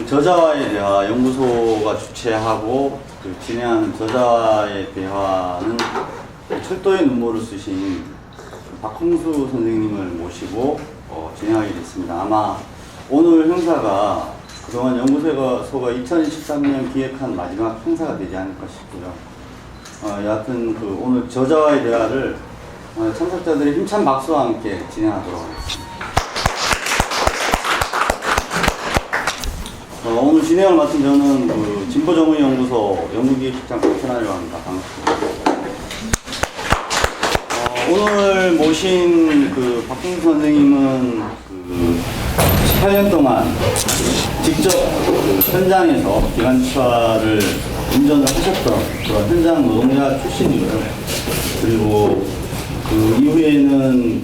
그 저자와의 대화 연구소가 주최하고 그 진행하는 저자와의 대화는 철도의 눈물을 쓰신 박홍수 선생님을 모시고 진행하게 됐습니다. 아마 오늘 행사가 그동안 연구소가 2013년 기획한 마지막 행사가 되지 않을까 싶고요. 여하튼 그 오늘 저자와의 대화를 참석자들의 힘찬 박수와 함께 진행하도록 하겠습니다. 오늘 진행을 맡은 저는 그 진보정의연구소 연구기획실장 박현아라고 합니다. 반갑습니다. 오늘 모신 그 박홍수 선생님은 그 18년 동안 직접 그 현장에서 기관차를 운전을 하셨던 그런 현장 노동자 출신이고요. 그리고 그 이후에는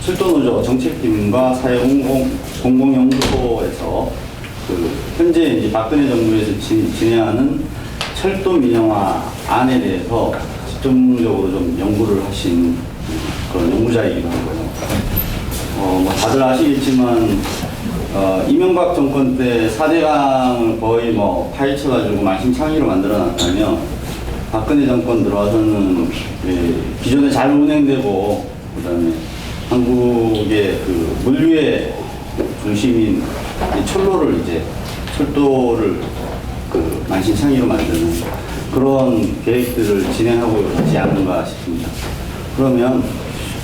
철도노조 정책팀과 사회공공연구소에서 그 현재 이제 박근혜 정부에서 진행하는 철도 민영화 안에 대해서 집중적으로 좀 연구를 하신 그런 연구자이기도 하고요. 뭐 다들 아시겠지만 이명박 정권 때 4대강을 거의 뭐 파헤쳐가지고 만신창이로 만들어놨다면 박근혜 정권 들어와서는 기존에 잘 운행되고 그다음에 한국의 그 물류의 중심인 철도를 그 만신창이로 만드는 그런 계획들을 진행하고 있지 않은가 싶습니다. 그러면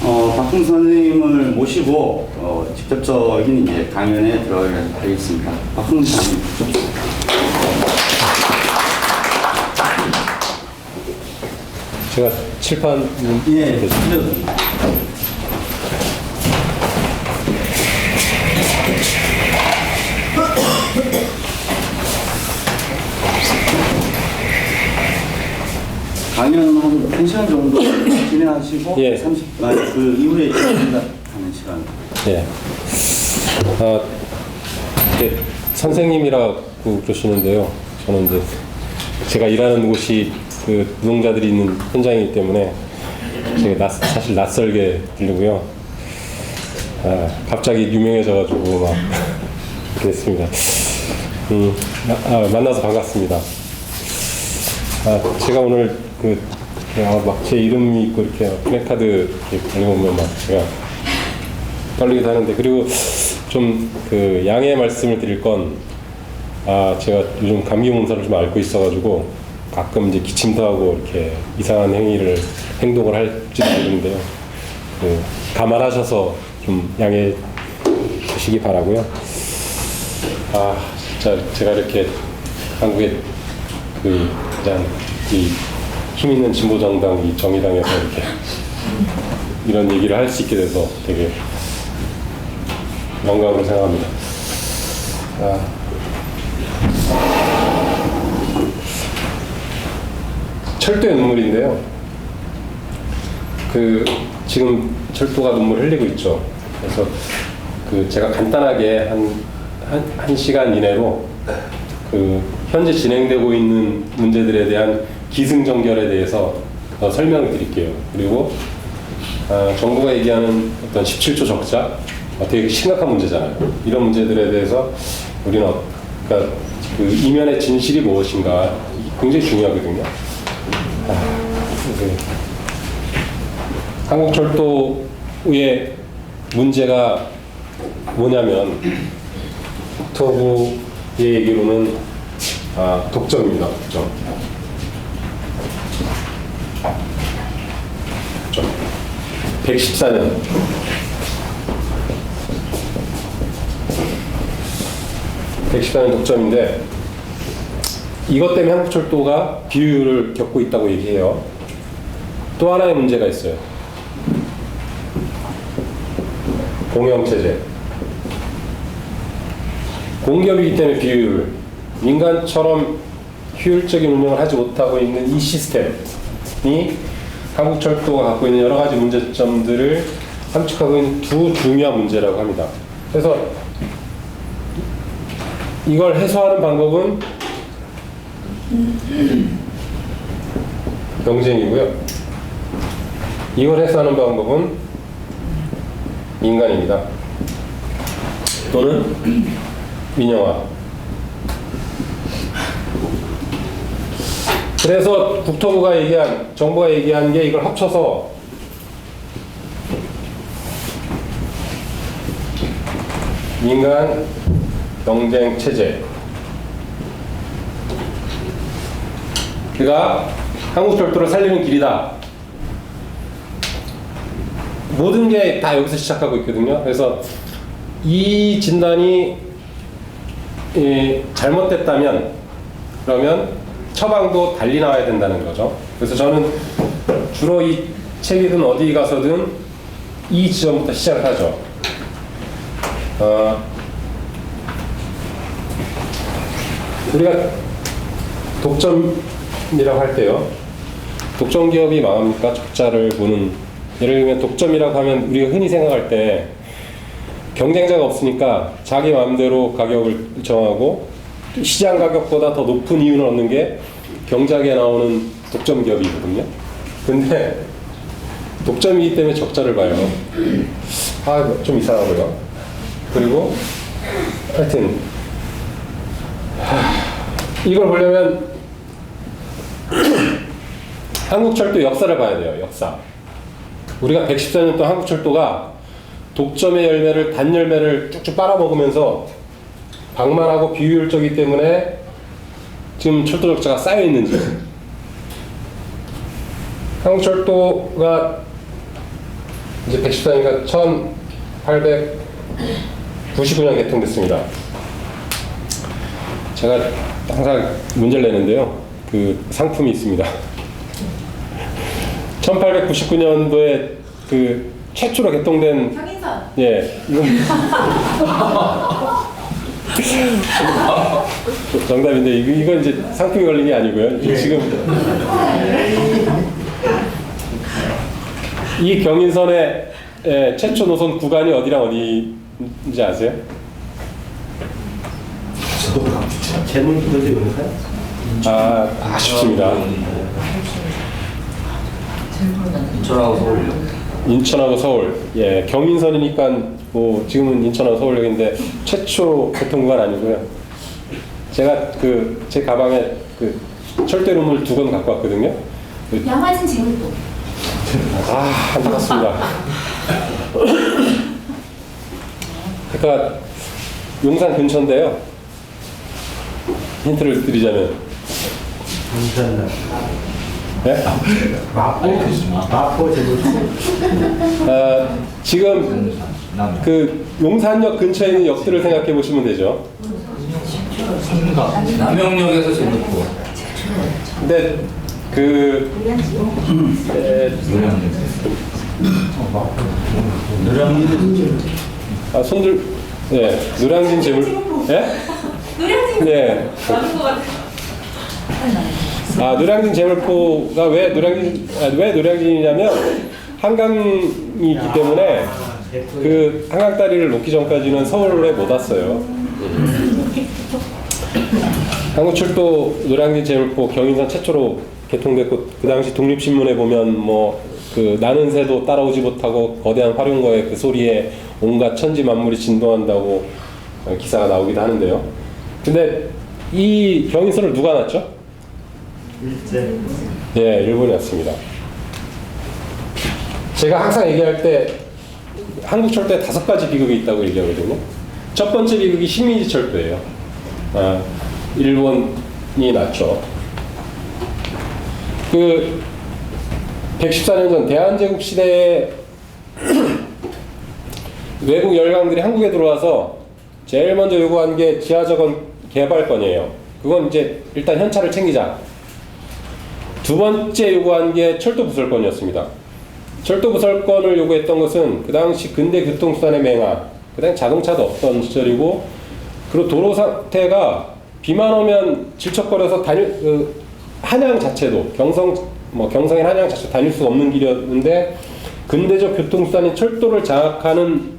박홍수 선생님을 모시고 직접적인 이제 강연에 들어가도록 하겠습니다. 박홍수 선생님. 제가 칠판 빌려드립니다. 강연 한 1시간 정도 진행하시고 예. 30분 그 이후에 하는 시간. 예. 선생님이라고 그러시는데요. 저는 이제 제가 일하는 곳이 그 노동자들이 있는 현장이기 때문에 제가 사실 낯설게 들리고요. 갑자기 유명해져가지고 막 그랬습니다. 만나서 반갑습니다. 제가 오늘 막 제 이름이 있고 이렇게 플래카드 이렇게 달려오면 막 제가 떨리기도 하는데, 그리고 좀 그 양해의 말씀을 드릴 건, 제가 요즘 감기 몸살을 좀 앓고 있어가지고 가끔 이제 기침도 하고 이렇게 이상한 행동을 할지도 모르는데요. 감안하셔서 좀 양해해 주시기 바라고요. 진짜 제가 이렇게 한국의 그 가장 힘 있는 진보정당 이 정의당에서 이렇게 이런 얘기를 할 수 있게 돼서 되게 영광으로 생각합니다. 철도의 눈물인데요. 지금 철도가 눈물 흘리고 있죠. 그래서 제가 간단하게 한 시간 이내로 현재 진행되고 있는 문제들에 대한 기승전결에 대해서 설명을 드릴게요. 그리고 정부가 얘기하는 어떤 17조 적자, 되게 심각한 문제잖아요. 이런 문제들에 대해서 우리는 그러니까 그 이면의 진실이 무엇인가 굉장히 중요하거든요. 한국철도의 문제가 뭐냐면, 국토부의 얘기로는 독점입니다. 독점. 114년. 독점인데, 이것 때문에 한국철도가 비효율을 겪고 있다고 얘기해요. 또 하나의 문제가 있어요. 공영체제. 공기업이기 때문에 비효율, 민간처럼 효율적인 운영을 하지 못하고 있는 이 시스템이 한국철도가 갖고 있는 여러 가지 문제점들을 함축하고 있는 두 중요한 문제라고 합니다. 그래서 이걸 해소하는 방법은 경쟁이고요. 이걸 해소하는 방법은 민간입니다. 또는 민영화. 그래서 정부가 얘기한 게 이걸 합쳐서 민간 경쟁 체제. 그가 한국철도를 살리는 길이다. 모든 게 다 여기서 시작하고 있거든요. 그래서 이 진단이 잘못됐다면 그러면 처방도 달리 나와야 된다는 거죠. 그래서 저는 주로 이 책이든 어디 가서든 이 지점부터 시작하죠. 우리가 독점이라고 할 때요. 독점 기업이 망합니까? 적자를 보는. 예를 들면 독점이라고 하면 우리가 흔히 생각할 때 경쟁자가 없으니까 자기 마음대로 가격을 정하고 시장 가격보다 더 높은 이윤을 얻는 게 경작에 나오는 독점 기업이거든요. 근데 독점이기 때문에 적자를 봐요. 좀 이상하고요. 그리고 하여튼 이걸 보려면 한국철도 역사를 봐야 돼요. 역사. 우리가 114년 동안 한국철도가 독점의 열매를, 단열매를 쭉쭉 빨아먹으면서 방만하고 비효율적이기 때문에 지금 철도 적자가 쌓여 있는지. 한국철도가 이제 114년이니까 1899년 개통됐습니다. 제가 항상 문제를 내는데요. 그 상품이 있습니다. 1899년도에 그 최초로 개통된 경인선. 예, 이건 정답인데 이건 이제 상품이 걸린 게 아니고요. 지금 이 경인선의 최초 노선 구간이 어디랑 어디인지 아세요? 제목 그대로 읽을까요? 아쉽습니다. 인천하고 서울요. 인천하고 서울. 예, 경인선이니까 뭐 지금은 인천하고 서울역인데 최초 교통구간 아니고요. 제가 제 가방에 철도 이름을 2권 갖고 왔거든요. 양화진 제물도. 안타깝습니다. 그러니까 용산 근처인데요. 힌트를 드리자면. 네? 마포 제도. 지금 용산역 근처에 있는 역들을 생각해 보시면 되죠. 남영역에서 제도포. 근데 노량진 제물. 예? 노량진. 네. 맞는 것 같아. 노량진 제물포가 왜 노량진이냐면 한강이 있기 때문에 그 한강 다리를 놓기 전까지는 서울에 못 왔어요. 한국철도 노량진 제물포 경인선 최초로 개통됐고 그 당시 독립신문에 보면 나는 새도 따라오지 못하고 거대한 화룡거의 그 소리에 온갖 천지 만물이 진동한다고 기사가 나오기도 하는데요. 근데 이 경인선을 누가 놨죠? 예, 일본이 왔습니다. 제가 항상 얘기할 때 한국철도에 5가지 비극이 있다고 얘기하거든요. 첫 번째 비극이 식민지철도예요. 일본이 났죠. 114년 전 대한제국 시대에 외국 열강들이 한국에 들어와서 제일 먼저 요구한 게 지하정원 개발권이에요. 그건 이제 일단 현찰을 챙기자. 두 번째 요구한 게 철도 부설권이었습니다. 철도 부설권을 요구했던 것은 그 당시 근대 교통수단의 맹하, 그 당시 자동차도 없던 시절이고, 그리고 도로 상태가 비만 오면 질척거려서 한양 자체도 경성인 한양 자체 다닐 수 없는 길이었는데, 근대적 교통수단인 철도를 장악하는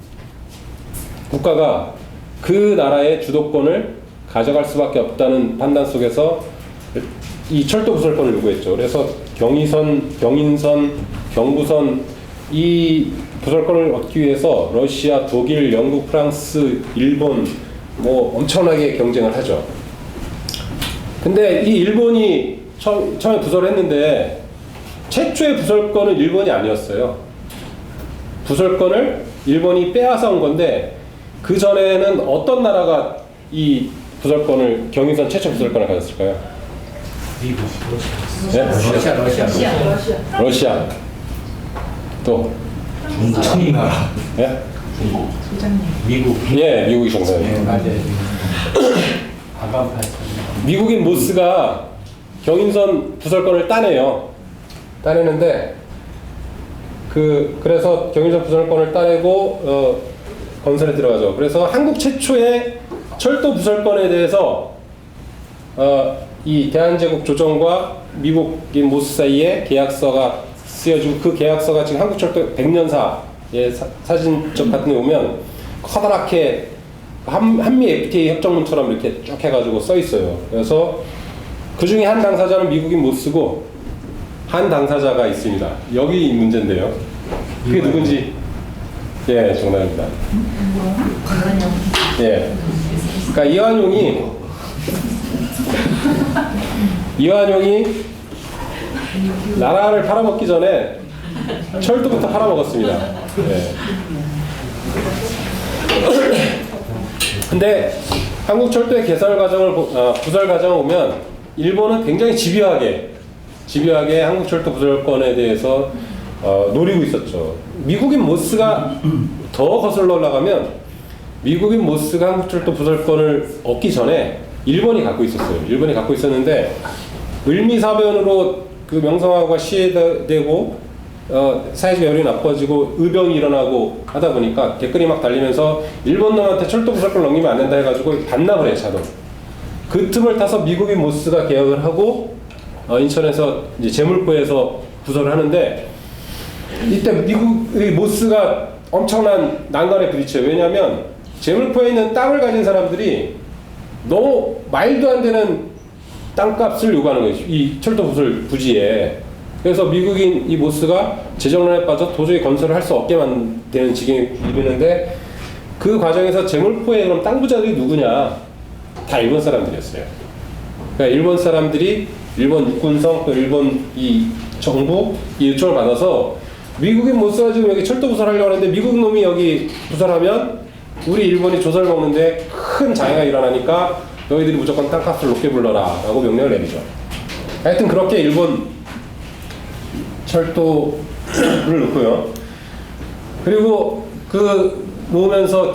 국가가 그 나라의 주도권을 가져갈 수밖에 없다는 판단 속에서 이 철도 부설권을 요구했죠. 그래서 경의선, 경인선, 경부선 이 부설권을 얻기 위해서 러시아, 독일, 영국, 프랑스, 일본 엄청나게 경쟁을 하죠. 근데 이 일본이 처음에 부설을 했는데 최초의 부설권은 일본이 아니었어요. 부설권을 일본이 빼앗아 온 건데 그 전에는 어떤 나라가 이 부설권을 경인선 최초 부설권을 가졌을까요? 미국, 네? 러시아. 또 중국 나라. 예? 미국. 예, 미국이 정답이에요. 맞아요. 아간팔. 미국인 모스가 경인선 부설권을 따내는데 그래서 경인선 부설권을 따내고 건설에 들어가죠. 그래서 한국 최초의 철도 부설권에 대해서 이 대한제국 조정과 미국인 모스 사이에 계약서가 쓰여지고 그 계약서가 지금 한국철도 100년사의 사진적 같은 데 보면 커다랗게 한미 FTA 협정문처럼 이렇게 쭉 해가지고 써 있어요. 그래서 그 중에 한 당사자는 미국인 모스고 한 당사자가 있습니다. 여기 문제인데요. 그게 누군지 예, 정답입니다. 예. 그러니까 이완용이 나라를 팔아먹기 전에 철도부터 팔아먹었습니다. 예. 근데 한국 철도의 개설 과정을 부설 과정을 보면 일본은 굉장히 집요하게 한국 철도 부설권에 대해서 노리고 있었죠. 미국인 모스가 더 거슬러 올라가면 미국인 모스가 한국 철도 부설권을 얻기 전에 일본이 갖고 있었어요. 일본이 갖고 있었는데 을미사변으로 그 명성황후가 시해되고 사회적 여론이 나빠지고 의병이 일어나고 하다 보니까 댓글이 막 달리면서 일본 놈한테 철도 부설권을 넘기면 안 된다 해가지고 반납을 해 차도. 그 틈을 타서 미국인 모스가 개혁을 하고 인천에서 이제 제물포에서 부설을 하는데 이때 미국의 모스가 엄청난 난관에 부딪혀요. 왜냐하면 제물포에 있는 땅을 가진 사람들이 너무 말도 안 되는 땅값을 요구하는 거예요. 이 철도 부설 부지에. 그래서 미국인 이 모스가 재정난에 빠져 도저히 건설을 할 수 없게 만드는 지경에 이르는데 그 과정에서 제물포에 그럼 땅 부자들이 누구냐? 다 일본 사람들이었어요. 그러니까 일본 사람들이 일본 육군성 또 일본 이 정부 이 요청을 받아서 미국인 모스가 지금 여기 철도 부설하려고 하는데 미국 놈이 여기 부설하면 우리 일본이 조설 먹는데 큰 장애가 일어나니까 너희들이 무조건 땅값을 높게 불러라 라고 명령을 내리죠. 하여튼 그렇게 일본 철도를 놓고요. 그리고 그 놓으면서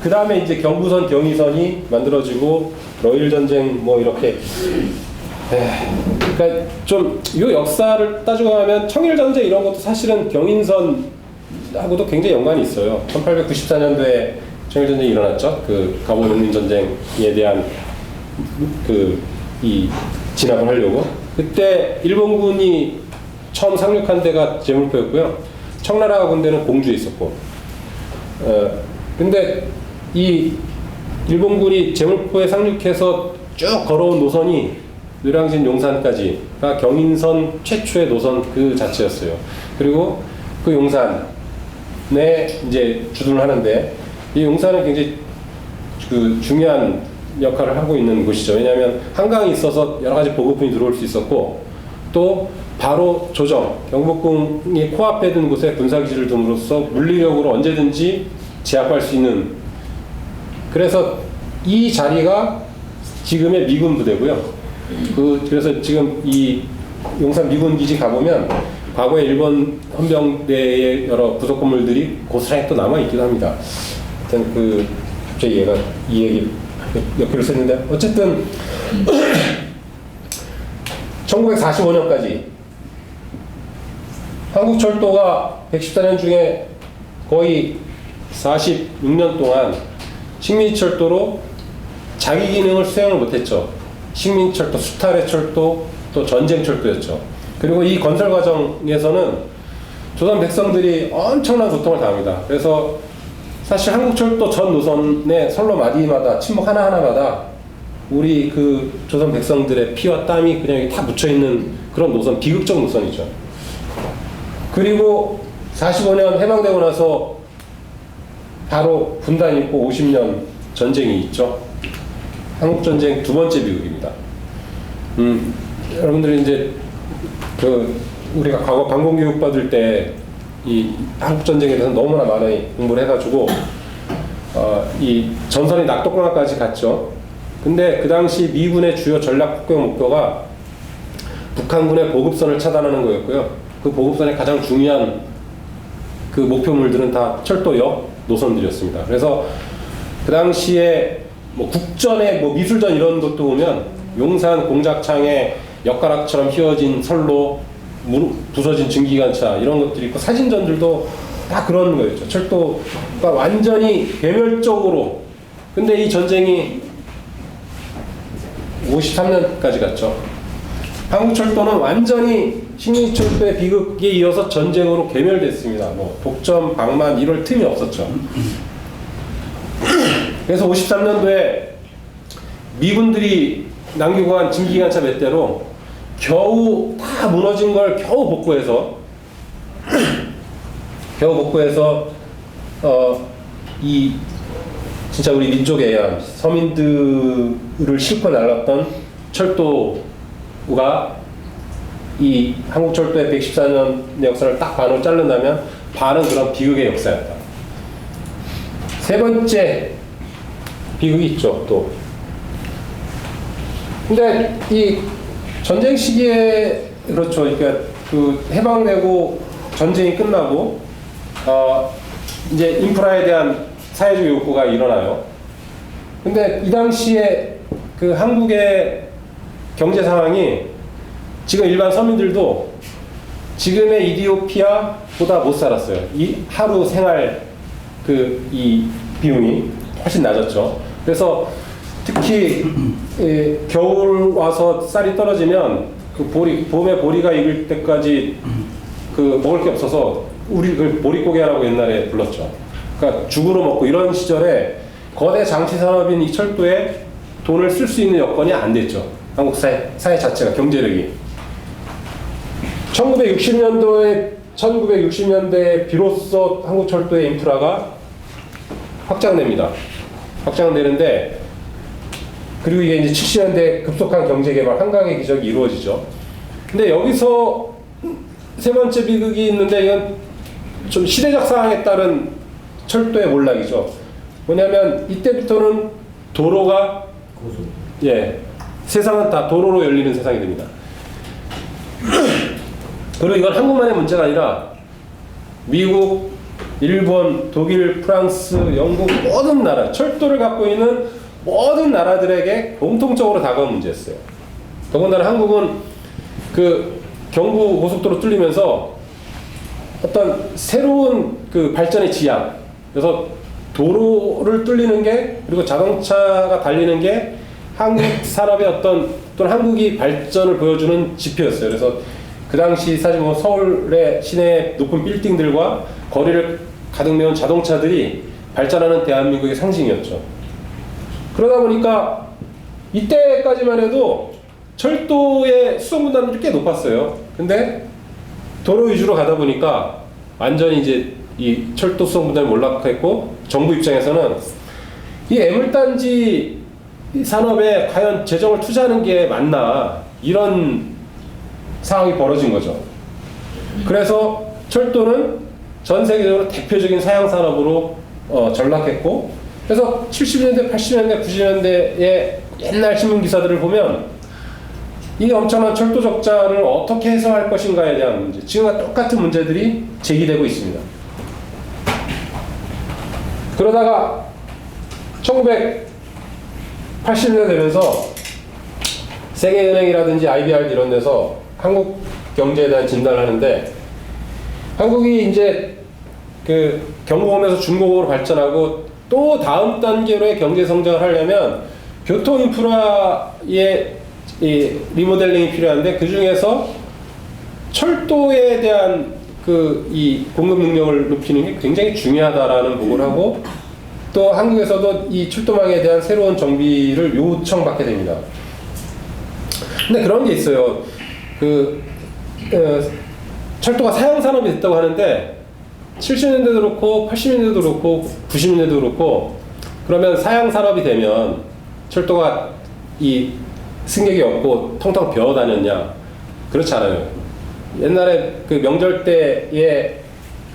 그 다음에 이제 경부선, 경의선이 만들어지고 러일 전쟁 뭐 이렇게. 그러니까 좀 이 역사를 따지고 가면 청일 전쟁 이런 것도 사실은 경인선하고도 굉장히 연관이 있어요. 1894년도에 청일 전쟁이 일어났죠. 그 갑오 농민 전쟁에 대한 이 진압을 하려고. 그때 일본군이 처음 상륙한 데가 제물포였고요. 청나라 군대는 공주에 있었고. 근데 이 일본군이 제물포에 상륙해서 쭉 걸어온 노선이 노량진 용산까지가 경인선 최초의 노선 그 자체였어요. 그리고 그 용산에 이제 주둔을 하는데 이 용산은 굉장히 그 중요한 역할을 하고 있는 곳이죠. 왜냐하면 한강이 있어서 여러 가지 보급품이 들어올 수 있었고 또 바로 조정, 경복궁이 코앞에 든 곳에 군사기지를 둠으로써 물리력으로 언제든지 제압할 수 있는. 그래서 이 자리가 지금의 미군 부대고요. 그래서 지금 이 용산 미군 기지 가보면 과거에 일본 헌병대의 여러 부속 건물들이 고스란히 또 남아 있기도 합니다. 하여튼 갑자기 얘가 이 얘기 몇 개를 썼는데 어쨌든 1945년까지 한국철도가 114년 중에 거의 46년 동안 식민철도로 자기 기능을 수행을 못했죠. 식민철도, 수탈의철도, 또 전쟁철도였죠. 그리고 이 건설 과정에서는 조선 백성들이 엄청난 고통을 당합니다. 그래서 사실 한국철도 전 노선의 선로 마디마다 침목 하나하나마다 우리 그 조선 백성들의 피와 땀이 그냥 다 묻혀있는 그런 노선, 비극적 노선이죠. 그리고 45년 해방되고 나서 바로 분단이 있고 50년 전쟁이 있죠. 한국전쟁 두 번째 비극입니다. 여러분들이 이제 그 우리가 과거 방공교육 받을 때 이 한국 전쟁에 대해서 너무나 많이 공부를 해가지고 이 전선이 낙동강까지 갔죠. 근데 그 당시 미군의 주요 전략 폭격 목표가 북한군의 보급선을 차단하는 거였고요. 그 보급선의 가장 중요한 그 목표물들은 다 철도역 노선들이었습니다. 그래서 그 당시에 뭐 국전에 뭐 미술전 이런 것도 보면 용산 공작창에 엿가락처럼 휘어진 선로, 부서진 증기관차 이런 것들이 있고 사진전들도 다 그런 거였죠. 철도가 완전히 괴멸적으로. 근데 이 전쟁이 53년까지 갔죠. 한국철도는 완전히 식민지철도의 비극에 이어서 전쟁으로 괴멸됐습니다. 뭐 독점, 방만 이럴 틈이 없었죠. 그래서 53년도에 미군들이 남기고 간 증기관차 몇 대로 겨우 다 무너진 걸 겨우 복구해서 이 진짜 우리 민족의 서민들을 싣고 날랐던 철도가 이 한국철도의 114년 역사를 딱 반으로 자른다면 반은 그런 비극의 역사였다. 세 번째 비극이 있죠, 또. 근데 이 전쟁 시기에, 그렇죠. 그러니까 그 해방되고 전쟁이 끝나고, 이제 인프라에 대한 사회적 욕구가 일어나요. 근데 이 당시에 그 한국의 경제 상황이 지금 일반 서민들도 지금의 이디오피아보다 못 살았어요. 이 하루 생활 이 비용이 훨씬 낮았죠. 그래서 특히 겨울 와서 쌀이 떨어지면 그 봄에 보리가 익을 때까지 그 먹을 게 없어서 우리 그 보릿고개라고 옛날에 불렀죠. 그러니까 죽으로 먹고 이런 시절에 거대 장치 산업인 이 철도에 돈을 쓸 수 있는 여건이 안 됐죠. 한국 사회 자체가 경제력이. 1960년대에 비로소 한국철도의 인프라가 확장됩니다. 확장되는데, 그리고 이게 이제 70년대 급속한 경제개발, 한강의 기적이 이루어지죠. 근데 여기서 세 번째 비극이 있는데, 이건 좀 시대적 상황에 따른 철도의 몰락이죠. 뭐냐면, 이때부터는 도로가, 세상은 다 도로로 열리는 세상이 됩니다. 그리고 이건 한국만의 문제가 아니라 미국, 일본, 독일, 프랑스, 영국 모든 나라, 철도를 갖고 있는 모든 나라들에게 공통적으로 다가온 문제였어요. 더군다나 한국은 그 경부 고속도로 뚫리면서 어떤 새로운 그 발전의 지향, 그래서 도로를 뚫리는 게, 그리고 자동차가 달리는 게 한국 산업의 어떤, 또는 한국이 발전을 보여주는 지표였어요. 그래서 그 당시 사실 뭐 서울의 시내 높은 빌딩들과 거리를 가득 메운 자동차들이 발전하는 대한민국의 상징이었죠. 그러다 보니까 이때까지만 해도 철도의 수송 분담률이 꽤 높았어요. 근데 도로 위주로 가다 보니까 완전히 이제 이 철도 수송 분담이 몰락했고, 정부 입장에서는 이 애물단지 산업에 과연 재정을 투자하는 게 맞나, 이런 상황이 벌어진 거죠. 그래서 철도는 전 세계적으로 대표적인 사양 산업으로 전락했고, 그래서 70년대, 80년대, 90년대의 옛날 신문 기사들을 보면 이 엄청난 철도 적자를 어떻게 해소할 것인가에 대한 문제, 지금과 똑같은 문제들이 제기되고 있습니다. 그러다가 1980년대 되면서 세계은행이라든지 IBRD 이런 데서 한국 경제에 대한 진단을 하는데, 한국이 이제 그 경공업에서 중공업으로 발전하고 또 다음 단계로의 경제 성장을 하려면 교통 인프라의 이 리모델링이 필요한데, 그 중에서 철도에 대한 이 공급 능력을 높이는 게 굉장히 중요하다라는 보고를 하고, 또 한국에서도 이 철도망에 대한 새로운 정비를 요청받게 됩니다. 근데 그런 게 있어요. 철도가 사양 산업이 됐다고 하는데 70년대도 그렇고 80년대도 그렇고 90년대도 그렇고, 그러면 사양 산업이 되면 철도가 이 승객이 없고 텅텅 비어 다녔냐? 그렇지 않아요. 옛날에 그 명절 때의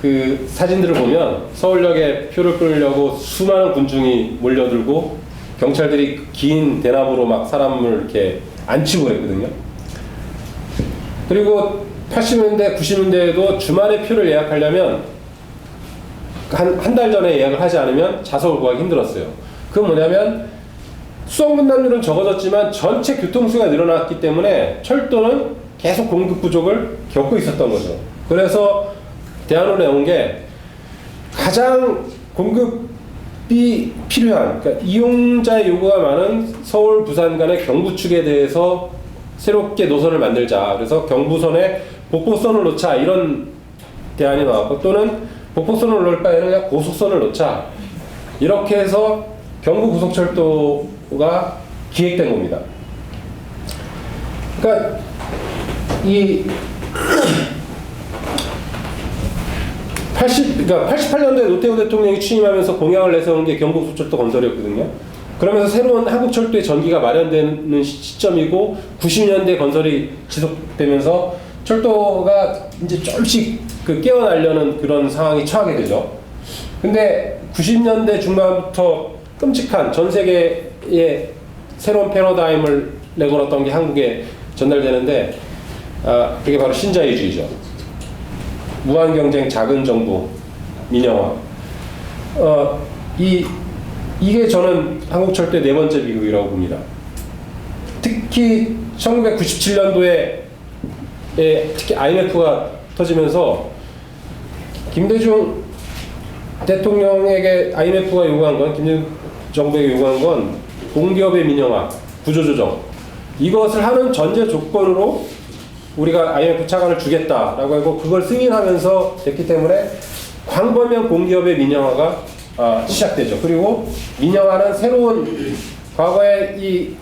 그 사진들을 보면 서울역에 표를 끊으려고 수많은 군중이 몰려들고 경찰들이 긴 대나무로 막 사람을 이렇게 앉히고 그랬거든요. 그리고 80년대, 90년대에도 주말에 표를 예약하려면 한 달 전에 예약을 하지 않으면 좌석을 구하기 힘들었어요. 그건 뭐냐면 수송 분담률은 적어졌지만 전체 교통수가 늘어났기 때문에 철도는 계속 공급 부족을 겪고 있었던 거죠. 그래서 대안으로 내온 게 가장 공급이 필요한, 그러니까 이용자의 요구가 많은 서울, 부산 간의 경부축에 대해서 새롭게 노선을 만들자. 그래서 경부선에 복고선을 놓자, 이런 대안이 나왔고, 또는 복고선을 놓을 바에는 그냥 고속선을 놓자, 이렇게 해서 경부고속철도가 기획된 겁니다. 그러니까 이 88년도에 노태우 대통령이 취임하면서 공약을 내세우는 게 경부고속철도 건설이었거든요. 그러면서 새로운 한국철도의 전기가 마련되는 시점이고 90년대 건설이 지속되면서 철도가 이제 조금씩 그 깨어나려는 그런 상황이 처하게 되죠. 근데 90년대 중반부터 끔찍한 전 세계의 새로운 패러다임을 내걸었던 게 한국에 전달되는데, 그게 바로 신자유주의죠. 무한경쟁, 작은 정부, 민영화. 이게 저는 한국철도의 네 번째 비극이라고 봅니다. 특히 1997년도에 특히 IMF가 터지면서 김대중 대통령에게 IMF가 요구한 건, 김대중 정부에게 요구한 건 공기업의 민영화, 구조조정, 이것을 하는 전제 조건으로 우리가 IMF 차관을 주겠다라고 하고 그걸 승인하면서 됐기 때문에 광범위한 공기업의 민영화가 시작되죠. 그리고 민영화는 새로운 과거의 이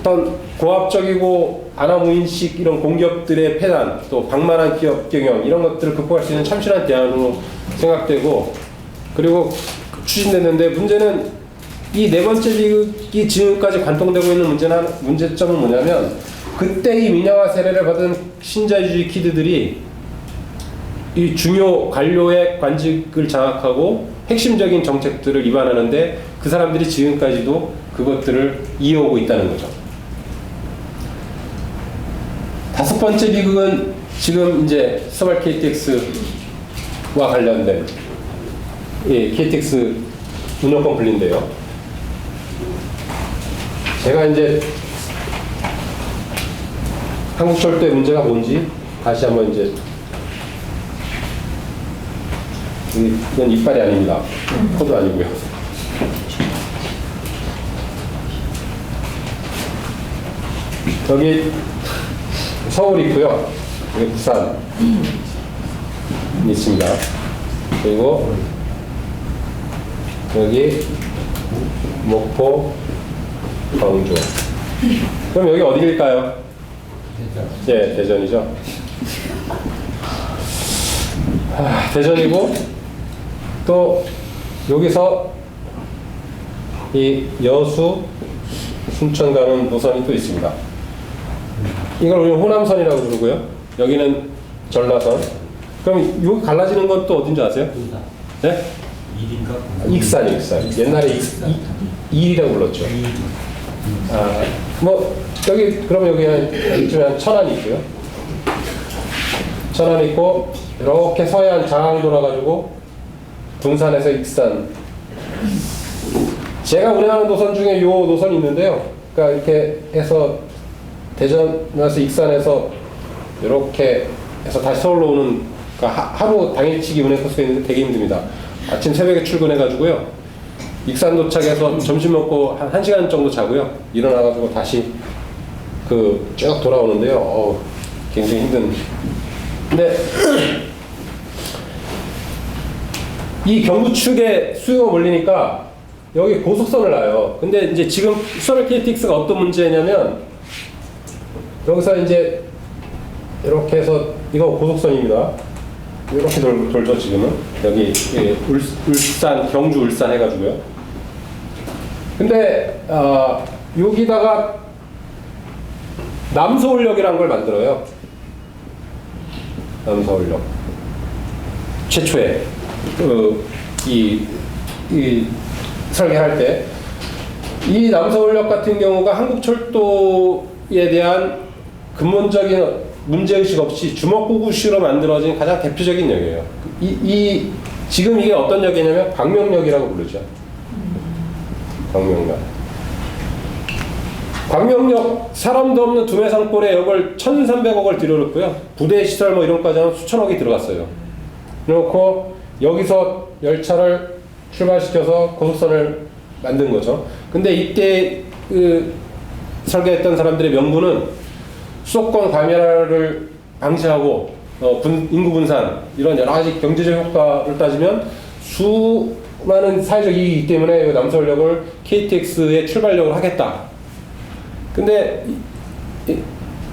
어떤 고압적이고 아나무인식 이런 공기업들의 폐단, 또 방만한 기업 경영, 이런 것들을 극복할 수 있는 참신한 대안으로 생각되고, 그리고 추진됐는데, 문제는 이 네 번째 비극이 지금까지 관통되고 있는 문제점은 뭐냐면, 그때 이 민영화 세례를 받은 신자유주의 키드들이 이 중요 관료의 관직을 장악하고 핵심적인 정책들을 위반하는데, 그 사람들이 지금까지도 그것들을 이어오고 있다는 거죠. 다섯 번째 비극은 지금 이제 서울 KTX와 관련된 KTX 운영권 분리인데요. 제가 이제 한국철도의 문제가 뭔지 다시 한번 이제, 이건 이빨이 아닙니다. 코도 아니고요. 여기 서울 있고요. 여기 부산 있습니다. 그리고 여기 목포, 광주. 그럼 여기 어디일까요? 네, 대전이죠. 대전이고, 또 여기서 이 여수, 순천 가는 노선이 또 있습니다. 이걸 우리 호남선이라고 부르고요. 여기는 전라선. 그럼 여기 갈라지는 건 또 어딘지 아세요? 네? 익산. 옛날에 일이라고 불렀죠. 뭐 여기 그럼 여기 한 천안이 있고요. 천안 있고, 이렇게 서해안 장항 돌아가지고 군산에서 익산. 제가 운행하는 노선 중에 요 노선이 있는데요. 그러니까 이렇게 해서 대전에서 익산에서 이렇게 해서 다시 서울로 오는, 그러니까 하루 당일치기 운행 코스가 있는데 되게 힘듭니다. 아침 새벽에 출근해가지고요. 익산 도착해서 점심 먹고 한 1시간 정도 자고요. 일어나가지고 다시 쭉 돌아오는데요. 굉장히 힘든. 근데 이 경부축에 수요가 몰리니까 여기 고속선을 놔요. 근데 이제 지금 서울 KTX가 어떤 문제냐면, 여기서 이제 이렇게 해서, 이거 고속선입니다. 이렇게 돌죠 지금은. 여기 울산, 경주 울산 해가지고요. 근데 여기다가 남서울역이라는 걸 만들어요. 남서울역 최초에 이 설계할 때 이 남서울역 같은 경우가 한국철도에 대한 근본적인 문제의식 없이 주먹구구식으로 만들어진 가장 대표적인 역이에요. 지금 이게 어떤 역이냐면 광명역이라고 부르죠. 광명역. 광명역 사람도 없는 두매산골에 역을 1,300억을 들여놓고요. 부대 시설 뭐 이런 것까지 하면 수천억이 들어갔어요. 그렇고 여기서 열차를 출발시켜서 고속선을 만든 거죠. 근데 이때 설계했던 사람들의 명분은 수도권 과밀화를 방지하고 인구 분산 이런 여러 가지 경제적 효과를 따지면 수많은 사회적 이익이 있기 때문에 남서울역을 KTX의 출발역으로 하겠다. 근데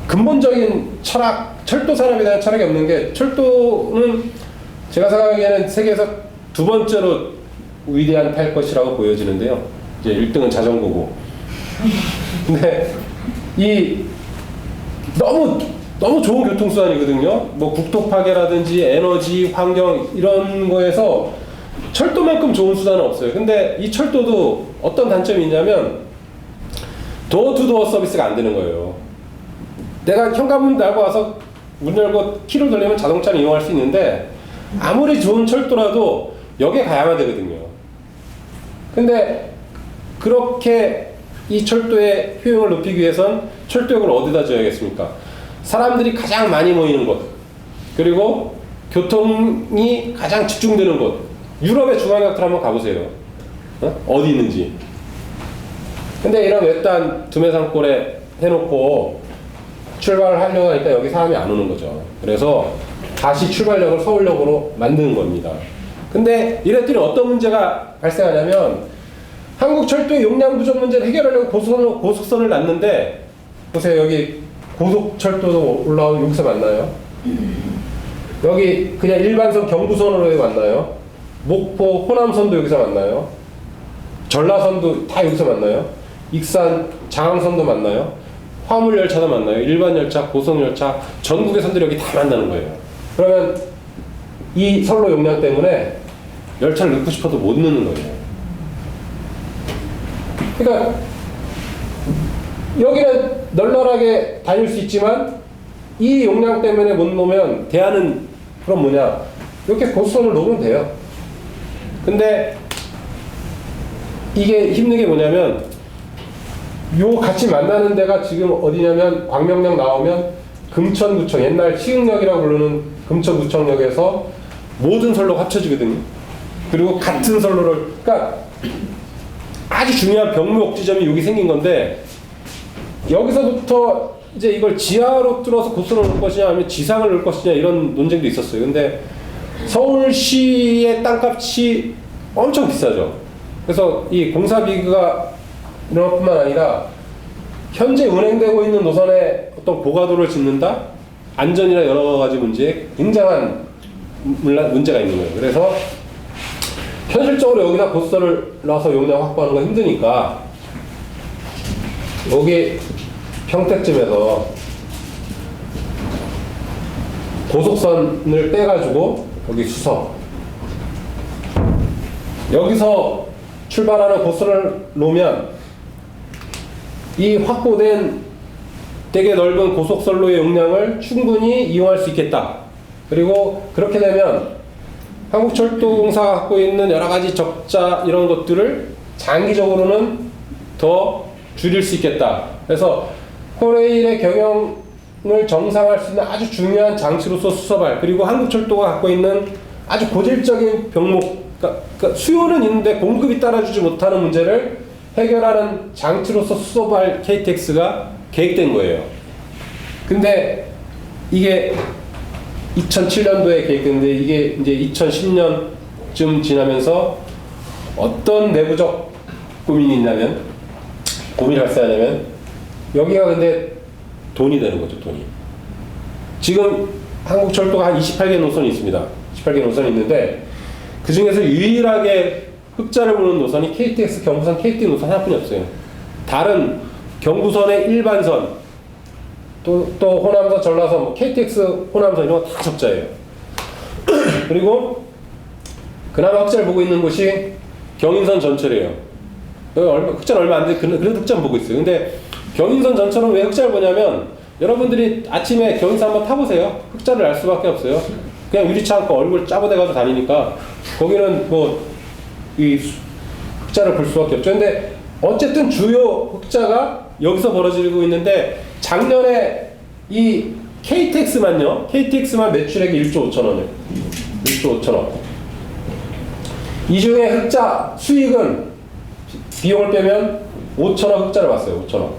근본적인 철학, 철도 산업에 대한 철학이 없는 게 철도는 제가 생각하기에는 세계에서 두 번째로 위대한 탈 것이라고 보여지는데요. 이제 1등은 자전거고. 근데 너무 좋은 교통수단이거든요. 뭐 국토 파괴라든지 에너지, 환경 이런 거에서 철도만큼 좋은 수단은 없어요. 근데 이 철도도 어떤 단점이 있냐면 도어투도어 서비스가 안 되는 거예요. 내가 현관문 열고 와서 문 열고 키를 돌리면 자동차를 이용할 수 있는데 아무리 좋은 철도라도 역에 가야만 되거든요. 근데 그렇게 이 철도의 효용을 높이기 위해선 철도역을 어디다 지어야겠습니까? 사람들이 가장 많이 모이는 곳, 그리고 교통이 가장 집중되는 곳. 유럽의 중앙역들 한번 가보세요. 어디 있는지. 근데 이런 외딴 두매산골에 해놓고 출발을 하려고 하니까 여기 사람이 안 오는 거죠. 그래서 다시 출발역을 서울역으로 만드는 겁니다. 근데 이랬더니 어떤 문제가 발생하냐면 한국철도의 용량 부족 문제를 해결하려고 고속선을 놨는데 보세요. 여기 고속철도도 올라오고 여기서 만나요. 여기 그냥 일반선 경부선으로 만나요. 목포 호남선도 여기서 만나요. 전라선도 다 여기서 만나요. 익산 장항선도 만나요. 화물열차도 만나요. 일반열차, 고속열차, 전국의 선들이 여기 다 만나는 거예요. 그러면 이 선로 용량 때문에 열차를 넣고 싶어도 못 넣는 거예요. 그러니까 여기는 널널하게 다닐 수 있지만 이 용량 때문에 못 놓으면 대안은 그럼 뭐냐, 이렇게 고속선을 놓으면 돼요. 근데 이게 힘든 게 뭐냐면 요 같이 만나는 데가 지금 어디냐면 광명역 나오면 금천구청, 옛날 시흥역이라고 부르는 금천구청역에서 모든 선로가 합쳐지거든요. 그리고 같은 선로를, 그러니까 아주 중요한 병목 지점이 여기 생긴 건데 여기서부터 이제 이걸 지하로 뚫어서 고속선을 넣을 것이냐 아니면 지상을 넣을 것이냐 이런 논쟁도 있었어요. 근데 서울시의 땅값이 엄청 비싸죠. 그래서 이 공사비가 이런 것뿐만 아니라 현재 운행되고 있는 노선에 어떤 고가도를 짓는다? 안전이나 여러 가지 문제에 굉장한 문제가 있는 거예요. 그래서 현실적으로 여기다 고속선을 놔서 용량 확보하는 건 힘드니까 여기 평택쯤에서 고속선을 빼가지고 여기 수서 여기서 출발하는 고속선을 놓으면 이 확보된 되게 넓은 고속선로의 용량을 충분히 이용할 수 있겠다. 그리고 그렇게 되면 한국철도공사가 갖고 있는 여러 가지 적자 이런 것들을 장기적으로는 더 줄일 수 있겠다. 그래서 코레일의 경영을 정상화할 수 있는 아주 중요한 장치로서 수서발, 그리고 한국철도가 갖고 있는 아주 고질적인 병목, 그러니까 수요는 있는데 공급이 따라주지 못하는 문제를 해결하는 장치로서 수서발 KTX가 계획된 거예요. 근데 이게 2007년도에 계획됐는데 이게 이제 2010년쯤 지나면서 어떤 내부적 고민이 있냐면, 고민이 발생하냐면 여기가 근데 돈이 되는 거죠. 돈이. 지금 한국철도가 한 28개 노선이 있습니다. 28개 노선이 있는데 그 중에서 유일하게 흑자를 보는 노선이 KTX 경부선 KT 노선 하나뿐이 없어요. 다른 경부선의 일반선 또 호남선, 전라선, 뭐 KTX 호남선 이런 거 다 적자예요. 그리고 그나마 흑자를 보고 있는 곳이 경인선 전철이에요. 흑자는 얼마 안 돼. 그래도 흑자는 보고 있어요. 근데 경인선 전철은 왜 흑자를 보냐면 여러분들이 아침에 경인선 한번 타보세요. 흑자를 알 수밖에 없어요. 그냥 유리차 안고 얼굴 짜부대가지고 다니니까 거기는 뭐 이 흑자를 볼 수밖에 없죠. 근데 어쨌든 주요 흑자가 여기서 벌어지고 있는데 작년에 이 KTX만 매출액이 1조 5천원이에요. 1조 5천원. 이 중에 흑자 수익은 비용을 빼면 5천원 흑자를 봤어요. 5천원.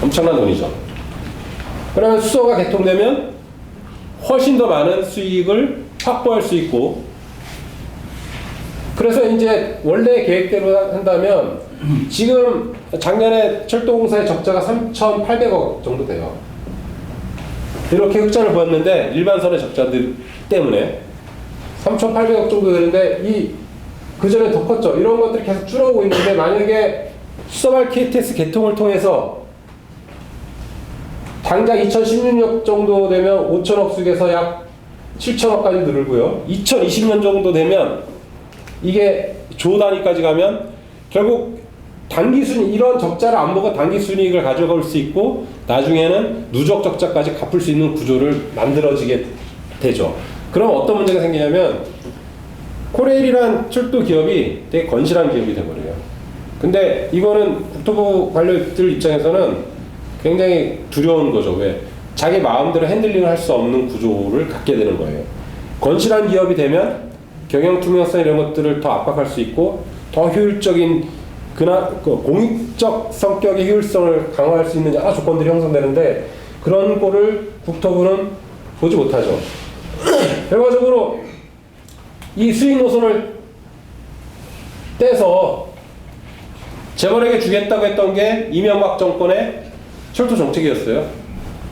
엄청난 돈이죠. 그러면 수소가 개통되면 훨씬 더 많은 수익을 확보할 수 있고, 그래서 이제 원래 계획대로 한다면 지금 작년에 철도공사의 적자가 3,800억 정도 돼요. 이렇게 흑자를 보였는데 일반선의 적자들 때문에 3,800억 정도 되는데 그 전에 더 컸죠. 이런 것들이 계속 줄어오고 있는데 만약에 수서발 KTX 개통을 통해서 당장 2016년 정도 되면 5천억 수익에서 약 7천억까지 늘고요. 2020년 정도 되면 이게 조 단위까지 가면 결국 단기순 이런 적자를 안 보고 단기순이익을 가져갈 수 있고 나중에는 누적 적자까지 갚을 수 있는 구조를 만들어지게 되죠. 그럼 어떤 문제가 생기냐면 코레일이란 철도 기업이 되게 건실한 기업이 돼버려요. 근데 이거는 국토부 관료들 입장에서는 굉장히 두려운 거죠. 왜? 자기 마음대로 핸들링을 할 수 없는 구조를 갖게 되는 거예요. 건실한 기업이 되면 경영 투명성 이런 것들을 더 압박할 수 있고 더 효율적인 공익적 성격의 효율성을 강화할 수 있는 여러 조건들이 형성되는데 그런 꼴을 국토부는 보지 못하죠. 결과적으로 이 수익 노선을 떼서 재벌에게 주겠다고 했던 게 이명박 정권의 철도 정책이었어요.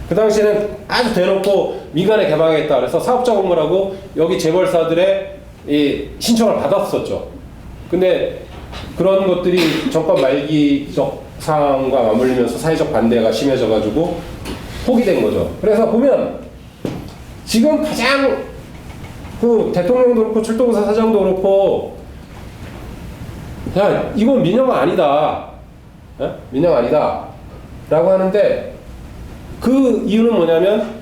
그 당시에는 아주 대놓고 민간에 개방하겠다 그래서 사업자 공모라고 여기 재벌사들의 이 신청을 받았었죠. 근데 그런 것들이 정권 말기적 상황과 맞물리면서 사회적 반대가 심해져가지고 포기된 거죠. 그래서 보면 지금 가장 그 대통령도 그렇고 철도공사 사장도 그렇고 야 이건 민영화 아니다. 민영화 아니다. 라고 하는데 그 이유는 뭐냐면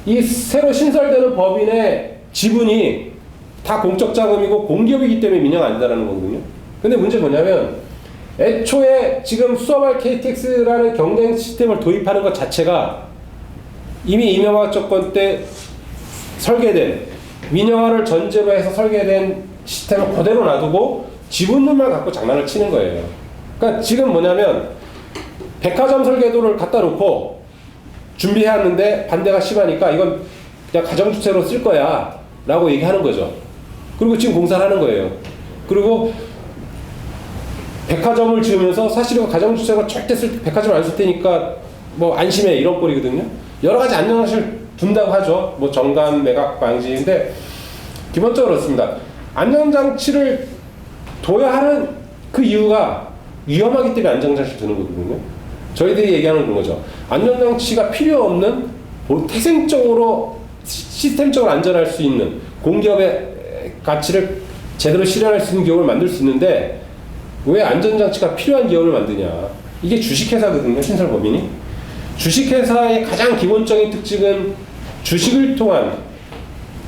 이 새로 신설되는 법인의 지분이 다 공적 자금이고 공기업이기 때문에 민영 아니다라는 거거든요. 근데 문제 뭐냐면 애초에 지금 수서발 KTX라는 경쟁 시스템을 도입하는 것 자체가 이미 이명박 정권 때 설계된 민영화를 전제로 해서 설계된 시스템을 그대로 놔두고 지분율만 갖고 장난을 치는 거예요. 그러니까 지금 뭐냐면 백화점 설계도를 갖다 놓고 준비해왔는데 반대가 심하니까 이건 그냥 가정주택으로 쓸 거야 라고 얘기하는 거죠. 그리고 지금 공사를 하는 거예요. 그리고 백화점을 지으면서 사실은 가정주택을 절대 백화점을 안 쓸 테니까 뭐 안심해 이런 꼴이거든요. 여러 가지 안전장치를 둔다고 하죠. 뭐 정감, 매각 방지인데 기본적으로 그렇습니다. 안전장치를 둬야 하는 그 이유가 위험하기 때문에 안전장치를 두는 거거든요. 저희들이 얘기하는 그런 거죠. 안전장치가 필요 없는 태생적으로 시스템적으로 안전할 수 있는 공기업의 가치를 제대로 실현할 수 있는 기업을 만들 수 있는데 왜 안전장치가 필요한 기업을 만드냐. 이게 주식회사거든요. 신설법인이. 주식회사의 가장 기본적인 특징은 주식을 통한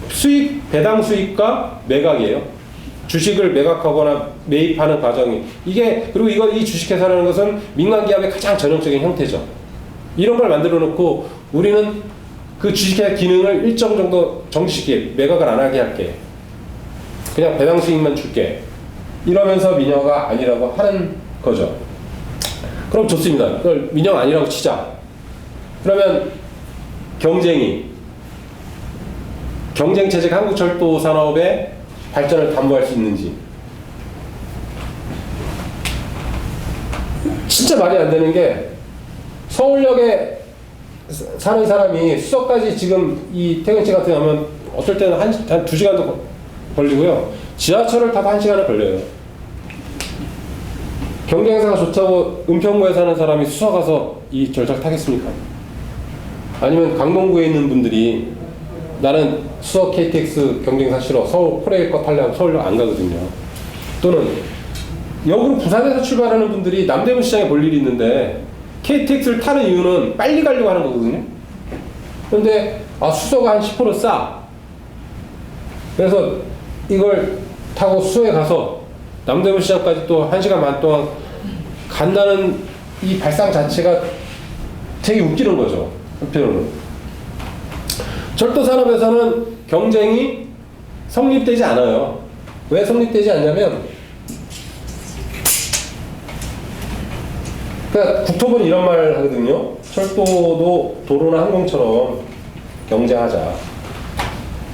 수익, 배당 수익과 매각이에요. 주식을 매각하거나 매입하는 과정이 이게 그리고 이 주식회사라는 것은 민간기업의 가장 전형적인 형태죠. 이런 걸 만들어 놓고 우리는 그 주식회사 기능을 일정 정도 정지시키게 매각을 안 하게 할게. 그냥 배당 수익만 줄게. 이러면서 민영화가 아니라고 하는 거죠. 그럼 좋습니다. 그걸 민영 아니라고 치자. 그러면 경쟁체제가 한국철도 산업의 발전을 담보할 수 있는지. 진짜 말이 안 되는 게 서울역에 사는 사람이 수서까지 지금 이 퇴근길 같은 거 하면 어떨 때는 한 2시간도 걸리고요. 지하철을 타도 1시간을 걸려요. 경쟁사가 좋다고 은평구에 사는 사람이 수서 가서 이 절차를 타겠습니까? 아니면 강동구에 있는 분들이 나는 수서 KTX 경쟁사 싫어, 서울 코레일 거 타려고 서울로 안 가거든요. 또는 역으로 부산에서 출발하는 분들이 남대문 시장에 볼 일이 있는데 KTX를 타는 이유는 빨리 가려고 하는 거거든요. 그런데 수서가 한 10% 싸. 그래서 이걸 타고 수서에 가서 남대문 시장까지 또 1시간 반 동안 간다는 이 발상 자체가 되게 웃기는 거죠. 한편으로는. 철도 산업에서는 경쟁이 성립되지 않아요. 왜 성립되지 않냐면, 그러니까 국토부는 이런 말을 하거든요. 철도도 도로나 항공처럼 경쟁하자.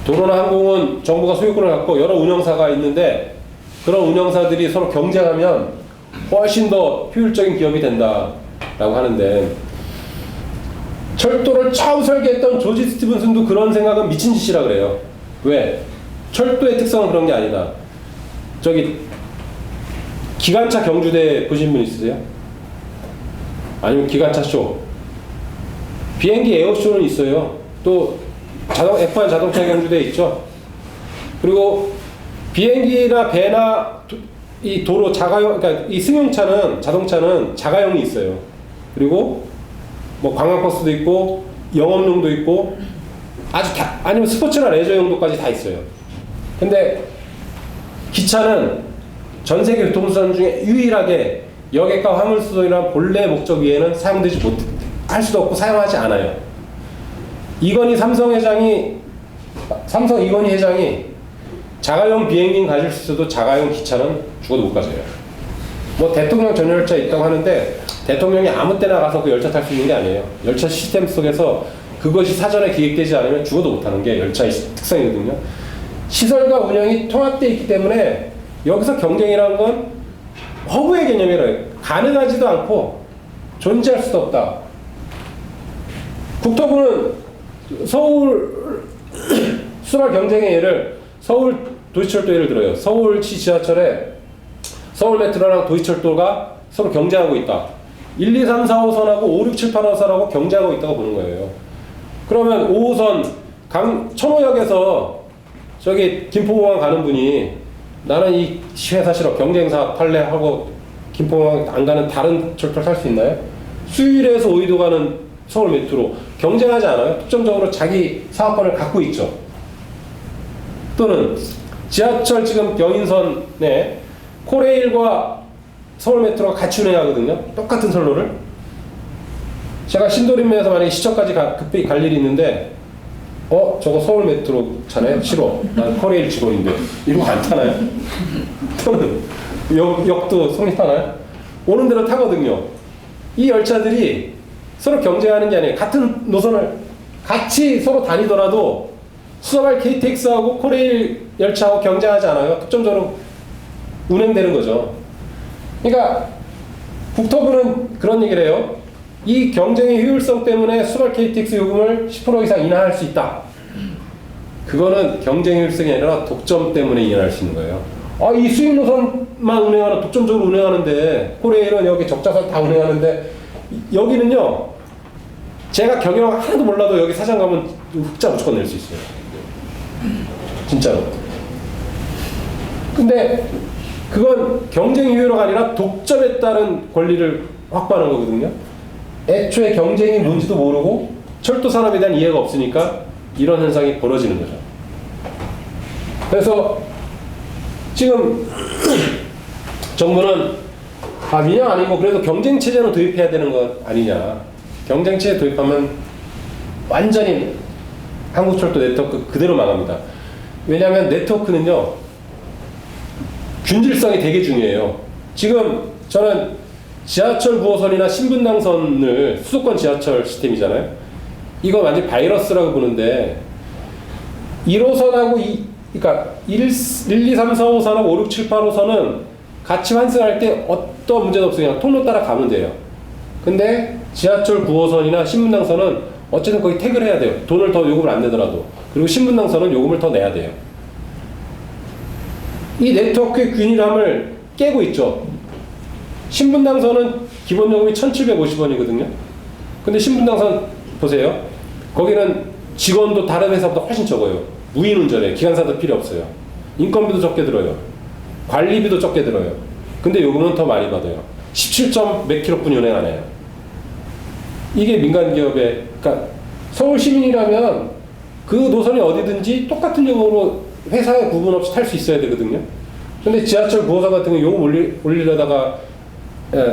도로나 항공은 정부가 소유권을 갖고 여러 운영사가 있는데 그런 운영사들이 서로 경쟁하면 훨씬 더 효율적인 기업이 된다라고 하는데, 철도를 처음 설계했던 조지 스티븐슨도 그런 생각은 미친 짓이라 그래요. 왜? 철도의 특성은 그런 게 아니다. 저기 기관차 경주대 보신 분 있으세요? 아니면 기관차 쇼? 비행기 에어쇼는 있어요. 또 F1 자동차 경주대 있죠. 그리고 비행기나 배나 이 도로 자가용, 그러니까 이 승용차는 자동차는 자가용이 있어요. 그리고 뭐 관광버스도 있고 영업용도 있고 아니면 스포츠나 레저 용도까지 다 있어요. 근데 기차는 전 세계 교통수단 중에 유일하게 여객과 화물수송이란 본래 목적 위에는 사용되지 할 수도 없고 사용하지 않아요. 삼성 이건희 회장이 자가용 비행기는 가질 수 있어도 자가용 기차는 죽어도 못 가져요. 뭐 대통령 전용 열차 있다고 하는데 대통령이 아무 때나 가서 그 열차 탈 수 있는 게 아니에요. 열차 시스템 속에서 그것이 사전에 기획되지 않으면 죽어도 못하는 게 열차의 특성이거든요. 시설과 운영이 통합되어 있기 때문에 여기서 경쟁이라는 건 허구의 개념이라요. 가능하지도 않고 존재할 수도 없다. 국토부는 서울 수발 경쟁의 예를 서울 도시철도 예를 들어요. 서울시 지하철에 서울 메트로랑 도시철도가 서로 경쟁하고 있다. 1, 2, 3, 4, 5선하고 5, 6, 7, 8호선하고 경쟁하고 있다고 보는 거예요. 그러면 5호선 천호역에서 저기 김포공항 가는 분이 나는 이 회사 싫어 경쟁사 탈래 하고 김포공항 안 가는 다른 철도를 탈 수 있나요? 수유일에서 오이도 가는 서울 메트로 경쟁하지 않아요? 특정적으로 자기 사업권을 갖고 있죠. 또는 지하철 지금 경인선에 코레일과 서울 메트로가 같이 운행하거든요. 똑같은 선로를. 제가 신도림에서 만약에 시청까지 급히 갈 일이 있는데 저거 서울 메트로 차네? 싫어. 난 코레일 직원인데. 이러고 안 타나요? 또는 역도 성립하나요? 오는 대로 타거든요. 이 열차들이 서로 경쟁하는 게 아니에요. 같은 노선을 같이 서로 다니더라도 수서발 KTX하고 코레일 열차하고 경쟁하지 않아요. 특정적으로 운행되는 거죠. 그러니까 국토부는 그런 얘기를 해요. 이 경쟁의 효율성 때문에 수발 KTX 요금을 10% 이상 인하할 수 있다. 그거는 경쟁 효율성이 아니라 독점 때문에 인하할 수 있는 거예요. 이 수익 노선만 운행하는, 독점적으로 운행하는데 코레일은 여기 적자선 다 운행하는데 여기는요, 제가 경영 하나도 몰라도 여기 사장 가면 흑자 무조건 낼 수 있어요. 진짜로. 근데 그건 경쟁 효율화가 아니라 독점에 따른 권리를 확보하는 거거든요. 애초에 경쟁이 뭔지도 모르고 철도 산업에 대한 이해가 없으니까 이런 현상이 벌어지는 거죠. 그래서 지금 정부는 민영 아니고 그래도 경쟁 체제로 도입해야 되는 것 아니냐. 경쟁 체제 도입하면 완전히 한국철도 네트워크 그대로 망합니다. 왜냐하면 네트워크는요, 균질성이 되게 중요해요. 지금 저는 지하철 9호선이나 신분당선을 수도권 지하철 시스템이잖아요. 이거 완전 바이러스라고 보는데 1호선하고 그러니까 1, 2, 3, 4, 5선하고 5, 6, 7, 8호선은 같이 환승할 때 어떤 문제도 없어요. 그냥 통로 따라 가면 돼요. 근데 지하철 9호선이나 신분당선은 어쨌든 거기 태그를 해야 돼요. 돈을 더 요금을 안 내더라도. 그리고 신분당선은 요금을 더 내야 돼요. 이 네트워크의 균일함을 깨고 있죠. 신분당선은 기본 요금이 1,750원이거든요. 근데 신분당선 보세요. 거기는 직원도 다른 회사보다 훨씬 적어요. 무인 운전에 기관사도 필요 없어요. 인건비도 적게 들어요. 관리비도 적게 들어요. 근데 요금은 더 많이 받아요. 17점 몇 킬로뿐 운행 안 해요. 이게 민간 기업의, 그러니까 서울 시민이라면 그 노선이 어디든지 똑같은 요금으로 회사에 구분 없이 탈 수 있어야 되거든요. 근데 지하철 9호선 같은 거 요금 올리려다가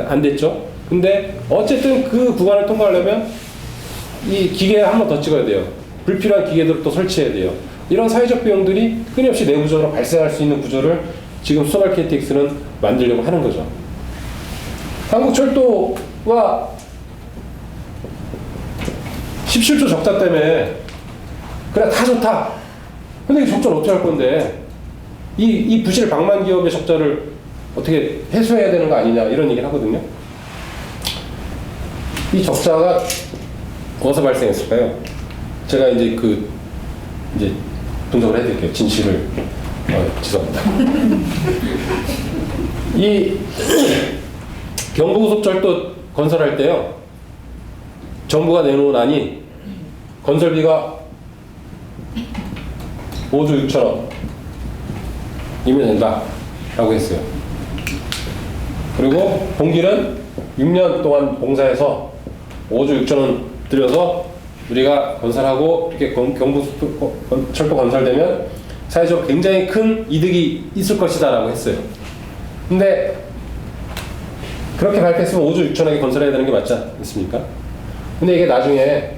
안 됐죠. 근데 어쨌든 그 구간을 통과하려면 이 기계 한 번 더 찍어야 돼요. 불필요한 기계들을 또 설치해야 돼요. 이런 사회적 비용들이 끊임없이 내부적으로 발생할 수 있는 구조를 지금 수소발 KTX는 만들려고 하는 거죠. 한국철도가 17조 적자 때문에 그래 다 좋다. 근데 이 적자를 어떻게 할 건데 이 부실 방만 기업의 적자를 어떻게 해소해야 되는 거 아니냐 이런 얘기를 하거든요. 이 적자가 어디서 발생했을까요? 제가 이제 이제 분석을 해드릴게요. 진실을 죄송합니다. 이 경부고속철도 건설할 때요. 정부가 내놓은 안이 건설비가 5조 6천억 이면 된다라고 했어요. 그리고 공기는 6년 동안 봉사해서 5조 6천원 들여서 우리가 건설하고 이렇게 경부철도 건설되면 사회적으로 굉장히 큰 이득이 있을 것이다 라고 했어요. 근데 그렇게 밝혔으면 5조 6천억에 건설해야 되는 게 맞지 않습니까? 근데 이게 나중에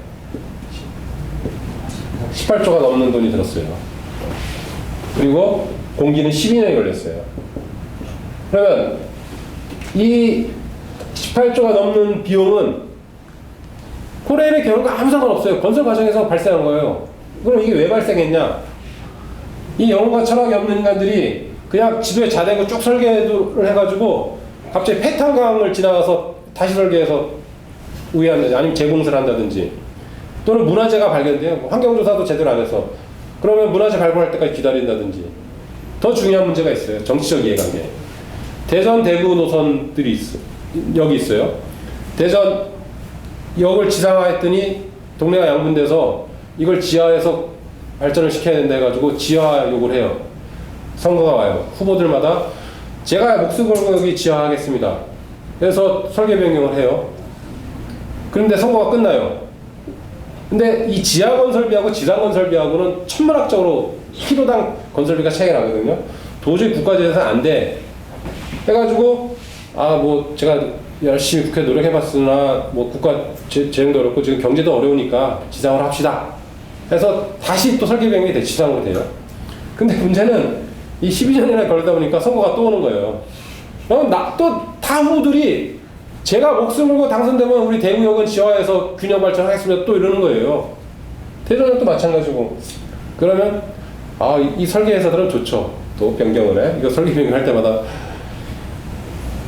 18조가 넘는 돈이 들었어요. 그리고 공기는 12년이 걸렸어요. 그러면 이 18조가 넘는 비용은 코레일의 경우가 아무 상관없어요. 건설 과정에서 발생한 거예요. 그럼 이게 왜 발생했냐? 이 영혼과 철학이 없는 인간들이 그냥 지도에 자대고 쭉 설계를 해가지고 갑자기 폐탄강을 지나가서 다시 설계해서 우회한다든지 아니면 재공사를 한다든지 또는 문화재가 발견돼요. 환경조사도 제대로 안 해서 그러면 문화재 발굴할 때까지 기다린다든지 더 중요한 문제가 있어요. 정치적 이해관계. 대전 대구 노선들이 여기 있어요. 대전 역을 지상화했더니 동네가 양분돼서 이걸 지하에서 발전을 시켜야 된다 해가지고 지하 요구를 해요. 선거가 와요. 후보들마다 제가 목숨 걸고 여기 지하하겠습니다. 그래서 설계 변경을 해요. 그런데 선거가 끝나요. 근데 이 지하 건설비하고 지상 건설비하고는 천문학적으로 키로당 건설비가 차이가 나거든요. 도저히 국가재에서 안 돼. 해가지고 뭐 제가 열심히 국회 노력해봤으나 뭐 국가 재정도 어렵고 지금 경제도 어려우니까 지상으로 합시다. 해서 다시 또 설계 변경이 지상으로 돼요. 근데 문제는 이 12년이나 걸리다 보니까 선거가 또 오는 거예요. 그럼 또 다 후보들이 제가 목숨 걸고 당선되면 우리 대구역은 지하에서 균형 발전하겠습니다. 또 이러는 거예요. 대전역도 마찬가지고. 그러면 이 설계회사들은 좋죠. 또 변경을 해. 이거 설계 변경할 때마다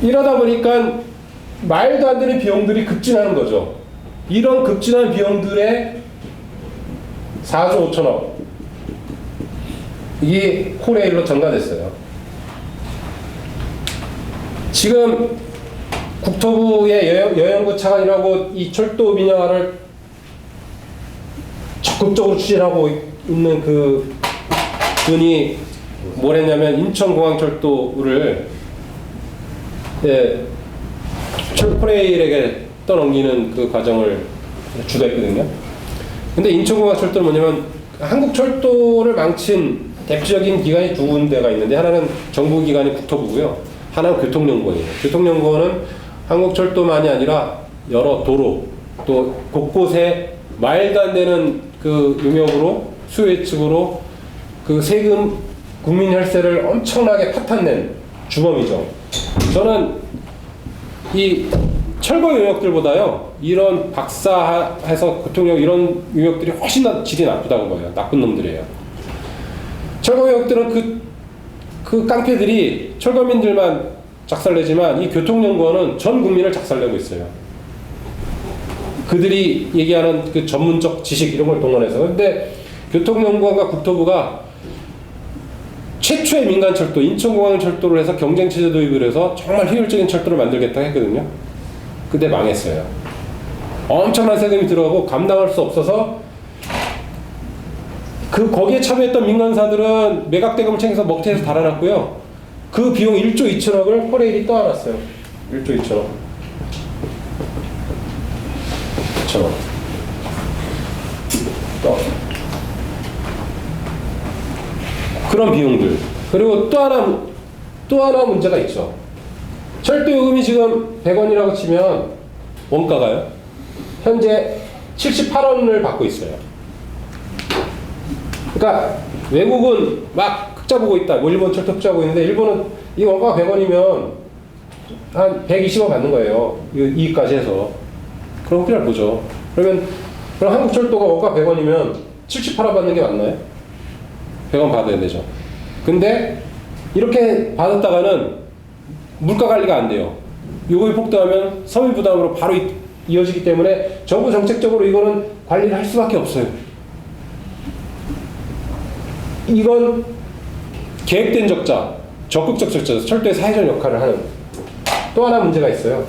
이러다 보니까 말도 안 되는 비용들이 급증하는 거죠. 이런 급증한 비용들의 4조 5천억 이게 코레일로 전가됐어요. 지금 국토부의 여행부 차관이라고 이 철도 민영화를 적극적으로 추진하고 있는 그 분이 뭘 했냐면 인천공항철도를 코레일에게 떠넘기는 그 과정을 주도했거든요. 근데 인천공항철도는 뭐냐면 한국철도를 망친 대표적인 기관이 두 군데가 있는데 하나는 정부기관이 국토부고요. 하나는 교통연구원이에요. 교통연구원은 한국철도만이 아니라 여러 도로 또 곳곳에 말도 안 되는 그 용역으로 수요 예측으로 그 세금 국민 혈세를 엄청나게 파탄낸 주범이죠. 저는 이 철거 용역들보다요 이런 박사해서 교통용 이런 용역들이 훨씬 더 질이 나쁘다고 봐요. 나쁜 놈들이에요. 철거 용역들은 그 깡패들이 철거민들만 작살내지만 이 교통연구원은 전 국민을 작살내고 있어요. 그들이 얘기하는 그 전문적 지식 이런 걸 동원해서. 근데 교통연구원과 국토부가 최초의 민간 철도 인천공항 철도를 해서 경쟁 체제 도입을 해서 정말 효율적인 철도를 만들겠다 했거든요. 근데 망했어요. 엄청난 세금이 들어가고 감당할 수 없어서 거기에 참여했던 민간사들은 매각대금을 챙겨서 먹튀해서 달아났고요. 그 비용 1조 2천억을 코레일이 떠안았어요. 1조 2천억. 2천억. 그런 비용들. 그리고 또 하나 문제가 있죠. 철도 요금이 지금 100원이라고 치면 원가가요. 현재 78원을 받고 있어요. 그러니까 외국은 막 흑자 보고 있다. 뭐 일본 철도 흑자 보고 있는데 일본은 이 원가가 100원이면 한 120원 받는 거예요. 이익까지 해서. 그럼 흑자를 보죠. 그럼 한국 철도가 원가 100원이면 78원 받는 게 맞나요? 100원 받아야 되죠. 근데 이렇게 받았다가는 물가 관리가 안 돼요. 요금이 폭등하면 서민 부담으로 바로 이어지기 때문에 정부 정책적으로 이거는 관리를 할 수밖에 없어요. 이건 계획된 적자, 적극적 적자, 철도의 사회적 역할을 하는 또 하나 문제가 있어요.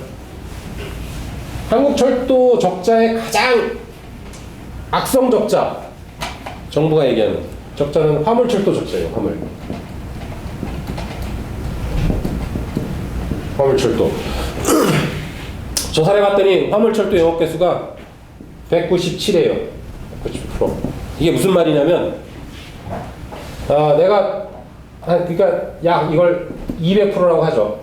한국 철도 적자의 가장 악성 적자, 정부가 얘기하는 적자는 화물철도 적자예요. 화물철도. 조사해봤더니 화물철도 영업 개수가 197이에요. 190%. 이게 무슨 말이냐면, 내가 그러니까 이걸 200%라고 하죠.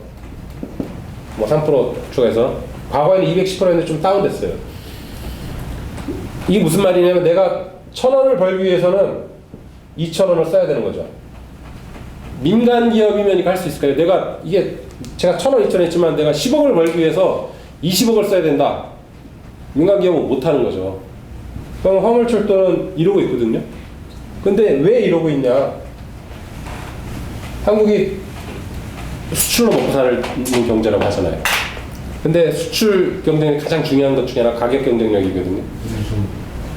뭐 3% 추가해서 과거에는 210%였는데 좀 다운됐어요. 이게 무슨 말이냐면 내가 1,000원을 벌기 위해서는 2,000원을 써야 되는 거죠. 민간 기업이면 이거 할 수 있을까요? 제가 1,000원, 2,000원 했지만 내가 10억을 벌기 위해서 20억을 써야 된다. 민간 기업은 못 하는 거죠. 그럼 화물철도는 이러고 있거든요. 근데 왜 이러고 있냐? 한국이 수출로 먹고 사는 경제라고 하잖아요. 근데 수출 경쟁이 가장 중요한 것 중에 하나 가격 경쟁력이거든요.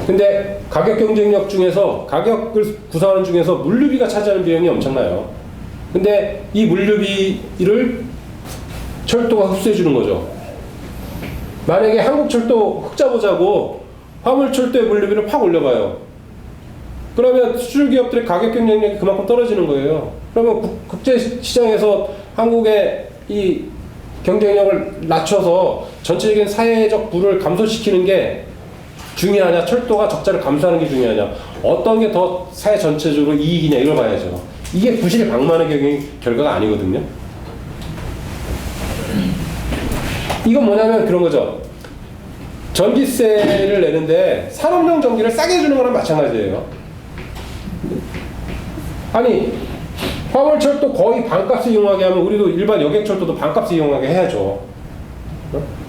근데 가격 경쟁력 중에서 가격을 구성하는 중에서 물류비가 차지하는 비용이 엄청나요. 근데 이 물류비를 철도가 흡수해 주는 거죠. 만약에 한국철도 흑자 보자고 화물철도의 물류비를 팍 올려봐요. 그러면 수출 기업들의 가격 경쟁력이 그만큼 떨어지는 거예요. 그러면 국제 시장에서 한국의 이 경쟁력을 낮춰서 전체적인 사회적 부를 감소시키는 게 중요하냐, 철도가 적자를 감소하는 게 중요하냐, 어떤 게 더 사회 전체적으로 이익이냐, 이걸 봐야죠. 이게 부실방만의 결과가 아니거든요. 이건 뭐냐면 그런 거죠. 전기세를 내는데 산업용 전기를 싸게 해주는 거랑 마찬가지예요. 아니, 화물철도 거의 반값을 이용하게 하면 우리도 일반 여객철도도 반값을 이용하게 해야죠.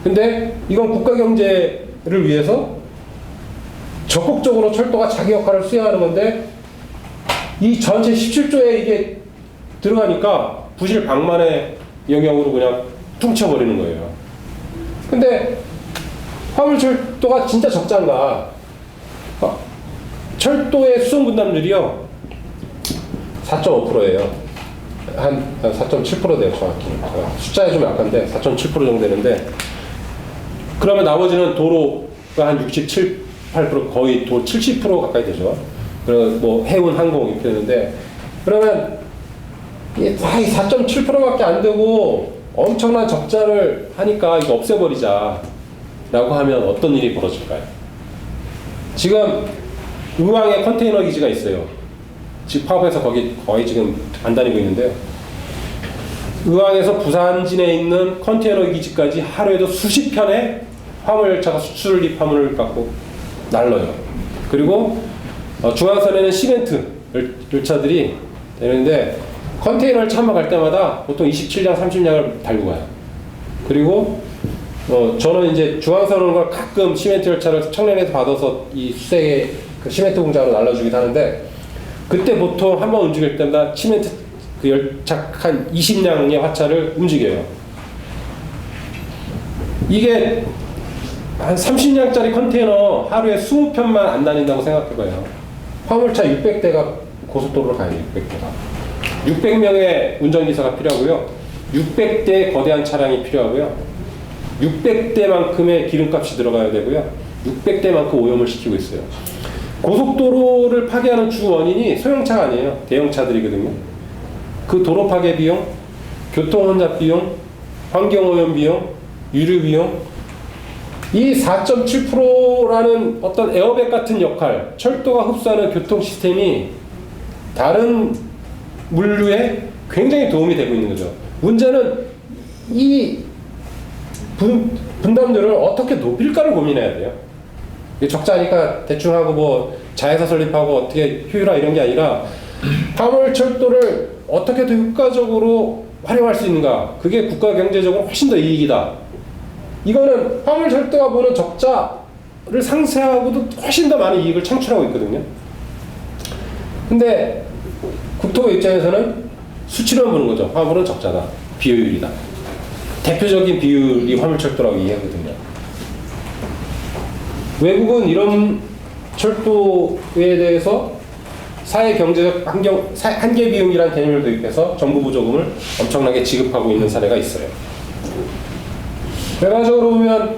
근데 이건 국가 경제를 위해서 적극적으로 철도가 자기 역할을 수행하는 건데 이 전체 17조에 이게 들어가니까 부실방만의 영역으로 그냥 퉁쳐버리는 거예요. 근데 화물철도가 진짜 적자인가? 철도의 수송 분담률이요 4.5%예요. 한 4.7% 돼요, 정확히. 숫자에 좀 약한데 4.7% 정도 되는데, 그러면 나머지는 도로가 한 67, 8% 거의 도 70% 가까이 되죠. 그리고 뭐 해운, 항공 이렇게 되는데, 그러면 이게 4.7%밖에 안 되고 엄청난 적자를 하니까 이거 없애버리자라고 하면 어떤 일이 벌어질까요? 지금 의왕에 컨테이너 기지가 있어요. 지금 파업해서 거기 거의 지금 안 다니고 있는데요. 의왕에서 부산진에 있는 컨테이너 기지까지 하루에도 수십 편의 화물차가 수출입 화물을 갖고 날러요. 그리고 중앙선에는 시멘트 열차들이 되는데 컨테이너를 차 한번 갈 때마다 보통 27량, 30량을 달고 가요. 그리고 저는 이제 중앙선으로 걸 가끔 시멘트 열차를 청량에서 받아서 이 수색의 그 시멘트 공장으로 날라주기도 하는데, 그때 보통 한 번 움직일 때마다 시멘트 그 열차 한 20량의 화차를 움직여요. 이게 한 30량짜리 컨테이너 하루에 20편만 안 다닌다고 생각해봐요. 화물차 600대가 고속도로로 가야 돼요. 600대가. 600명의 운전기사가 필요하고요. 600대의 거대한 차량이 필요하고요. 600대만큼의 기름값이 들어가야 되고요. 600대만큼 오염을 시키고 있어요. 고속도로를 파괴하는 주 원인이 소형차가 아니에요. 대형차들이거든요. 그 도로 파괴 비용, 교통 혼잡 비용, 환경오염 비용, 유류 비용, 이 4.7%라는 어떤 에어백 같은 역할, 철도가 흡수하는 교통 시스템이 다른 물류에 굉장히 도움이 되고 있는 거죠. 문제는 이 분담률을 어떻게 높일까를 고민해야 돼요. 이게 적자니까 대충 하고 뭐 자회사 설립하고 어떻게 효율화 이런 게 아니라 화물철도를 어떻게 더 효과적으로 활용할 수 있는가, 그게 국가 경제적으로 훨씬 더 이익이다. 이거는 화물철도가 보는 적자를 상쇄하고도 훨씬 더 많은 이익을 창출하고 있거든요. 근데 국토부 입장에서는 수치로만 보는 거죠. 화물은 적자다, 비효율이다. 대표적인 비율이 화물철도라고 이해하거든요. 외국은 이런 철도에 대해서 사회 경제적 한계 비용이라는 개념을 도입해서 정부 보조금을 엄청나게 지급하고 있는 사례가 있어요. 결과적으로 보면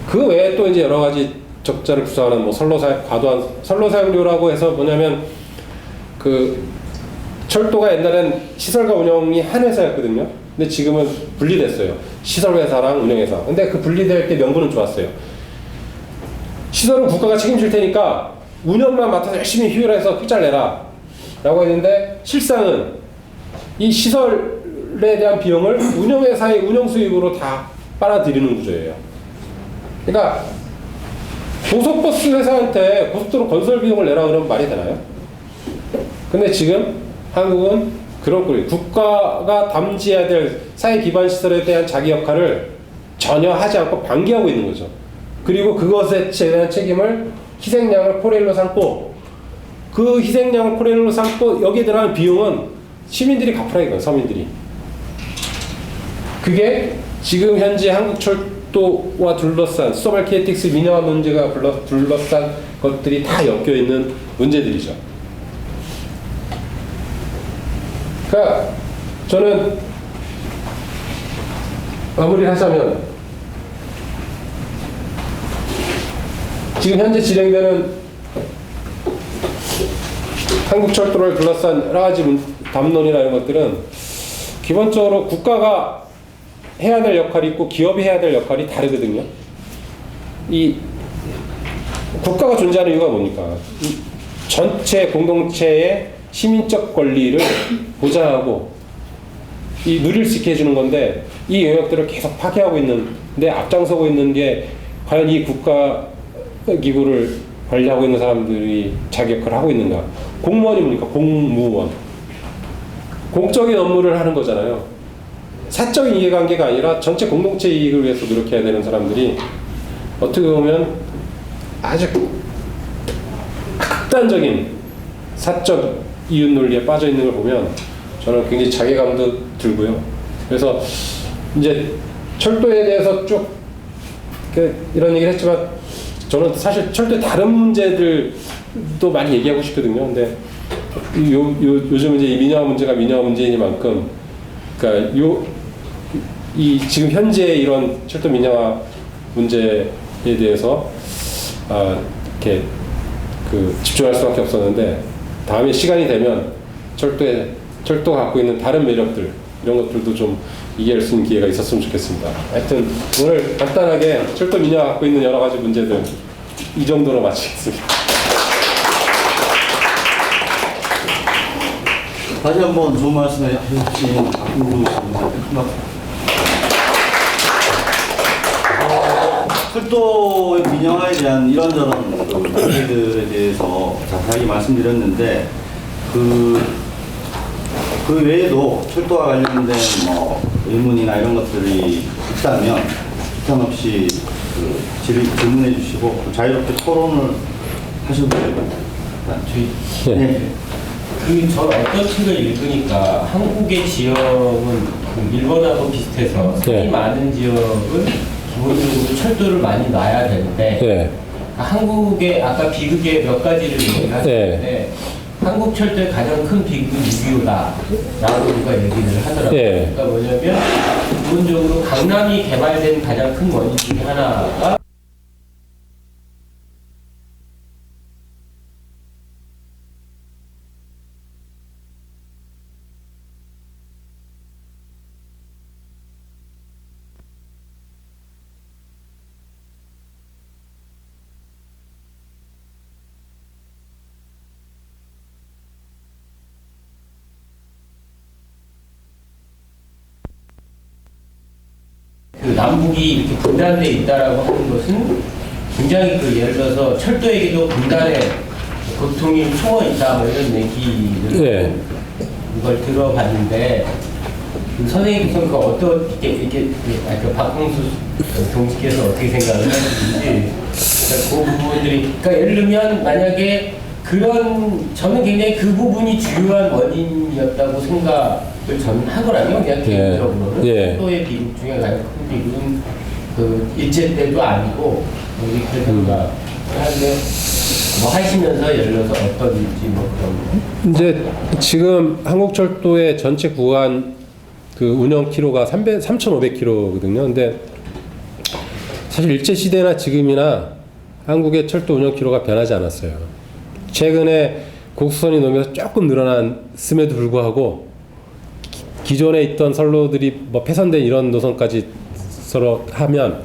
그 외에 또 이제 여러 가지 적자를 구성하는 뭐 과도한 선로 사용료라고 해서 뭐냐면 그 철도가 옛날엔 시설과 운영이 한 회사였거든요. 근데 지금은 분리됐어요. 시설회사랑 운영회사. 근데 그 분리될 때 명분은 좋았어요. 시설은 국가가 책임질 테니까 운영만 맡아서 열심히 효율해서 흑자를 내라 라고 했는데, 실상은 이 시설에 대한 비용을 운영회사의 운영수익으로 다 빨아들이는 구조예요. 그러니까 고속버스 회사한테 고속도로 건설 비용을 내라 그러면 말이 되나요? 근데 지금 한국은 그런 꼴이에요. 국가가 담지해야 될 사회 기반 시설에 대한 자기 역할을 전혀 하지 않고 방기하고 있는 거죠. 그리고 그것에 대한 책임을 희생양을 포레일로 삼고, 그 희생양을 포레일로 삼고 여기에 들어가는 비용은 시민들이 갚으라 이거예요. 서민들이. 그게 지금 현재 한국철도와 둘러싼 서벌키에틱스 민영화 문제가 둘러싼 것들이 다 엮여 있는 문제들이죠. 그러니까 저는 마무리를 하자면, 지금 현재 진행되는 한국철도를 둘러싼 여러 가지 담론이나 이런 것들은 기본적으로 국가가 해야 될 역할이 있고 기업이 해야 될 역할이 다르거든요. 이 국가가 존재하는 이유가 뭡니까? 이 전체 공동체의 시민적 권리를 보장하고 이 누릴 수 있게 해주는 건데, 이 영역들을 계속 파괴하고 있는데 앞장서고 있는 게 과연 이 국가 기구를 관리하고 있는 사람들이 자기 역할을 하고 있는가? 공무원이 뭡니까? 공무원. 공적인 업무를 하는 거잖아요. 사적인 이해관계가 아니라 전체 공동체 이익을 위해서 노력해야 되는 사람들이 어떻게 보면 아주 극단적인 사적 이윤 논리에 빠져 있는 걸 보면 저는 굉장히 자괴감도 들고요. 그래서 이제 철도에 대해서 쭉 이런 얘기를 했지만, 저는 사실 철도의 다른 문제들도 많이 얘기하고 싶거든요. 근데 요즘 이제 이 민영화 문제가 민영화 문제이니만큼, 그러니까 이 지금 현재 이런 철도 민영화 문제에 대해서 이렇게 집중할 수밖에 없었는데, 다음에 시간이 되면 철도가 갖고 있는 다른 매력들, 이런 것들도 좀 이해할 수 있는 기회가 있었으면 좋겠습니다. 하여튼 오늘 간단하게 철도 민영화 갖고 있는 여러 가지 문제들 이 정도로 마치겠습니다. 다시 한번 좋은 말씀 해주신 박근구 선생님한테 큰 박수. 철도의 민영화에 대한 이런저런 문제들에 대해서 자세하게 말씀드렸는데, 그 외에도 철도와 관련된 뭐 의문이나 이런 것들이 있다면 부담 없이 질문해 주시고 자유롭게 토론을 하셔도 되고. 네. 전 어떤 책을 읽으니까 한국의 지역은 일본하고 비슷해서 산이 많은 지역은 기본적으로 철도를 많이 놔야 되는데, 한국의 아까 비극의 몇 가지를 얘기하셨는데 한국 철도의 가장 큰 비극은 6.25다라고 누가 얘기를 하더라고요. 예. 그러니까 뭐냐면 기본적으로 강남이 개발된 가장 큰 원인 중에 하나가 그 남북이 이렇게 분단돼 있다라고 하는 것은 굉장히 그 예를 들어서 철도에게도 분단의 고통이 숨어 있다 뭐 이런 얘기를 네. 이걸 들어봤는데 그 선생님께서 그 어떻게 이렇게 그 박홍수 동지께서 어떻게 생각을 하시는지 그 부분들이 그러니까 예를 들면 만약에 그런 저는 굉장히 그 부분이 주요한 원인이었다고 생각을 저는 하거든요. 그냥 개인적으로는 예. 철도의 비극 중에 가장 큰 비극은 그 일제 때도 아니고 이렇게 생각을 하는데 뭐 하시면서 예를 들어서 어떤지 뭐 그런 이제 지금 한국철도의 전체 구간 그 운영 키로가 3,500km거든요. 근데 사실 일제 시대나 지금이나 한국의 철도 운영 키로가 변하지 않았어요. 최근에 고속선이 넘어서 조금 늘어났음에도 불구하고 기존에 있던 선로들이 뭐 폐선된 이런 노선까지 서로 하면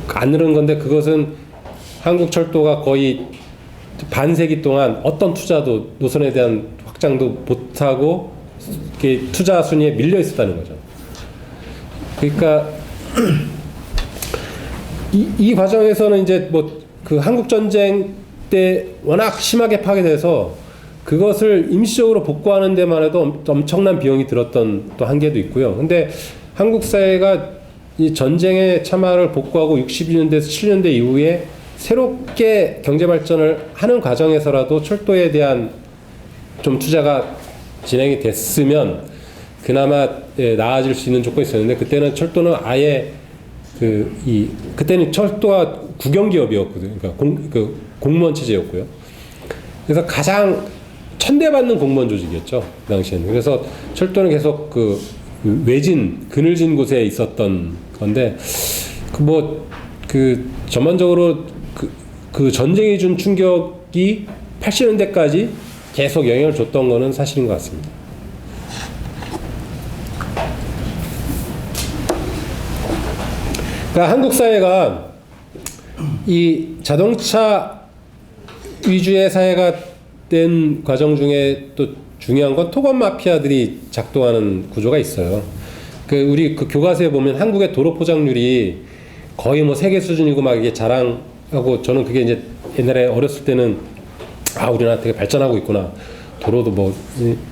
안 늘은 건데 그것은 한국철도가 거의 반세기 동안 어떤 투자도 노선에 대한 확장도 못하고 이렇게 투자 순위에 밀려 있었다는 거죠. 그러니까 이 과정에서는 이제 뭐 그 한국 전쟁 때 워낙 심하게 파괴돼서 그것을 임시적으로 복구하는 데만 해도 엄청난 비용이 들었던 또 한계도 있고요. 근데 한국 사회가 이 전쟁의 참화를 복구하고 60년대에서 70년대 이후에 새롭게 경제 발전을 하는 과정에서라도 철도에 대한 좀 투자가 진행이 됐으면 그나마 나아질 수 있는 조건이 있었는데 그때는 철도는 아예 그때는 철도가 국영기업이었거든요. 그러니까 공무원 체제였고요. 그래서 가장 천대받는 공무원 조직이었죠. 그 당시에는. 그래서 철도는 계속 그 외진, 그늘진 곳에 있었던 건데 전반적으로 그 전쟁이 준 충격이 80년대까지 계속 영향을 줬던 거는 사실인 것 같습니다. 그러니까 한국 사회가 이 자동차 위주의 사회가 된 과정 중에 또 중요한 건 토건 마피아들이 작동하는 구조가 있어요. 우리 그 교과서에 보면 한국의 도로 포장률이 거의 뭐 세계 수준이고 막 이게 자랑하고 저는 그게 이제 옛날에 어렸을 때는 우리나라 되게 발전하고 있구나. 도로도 뭐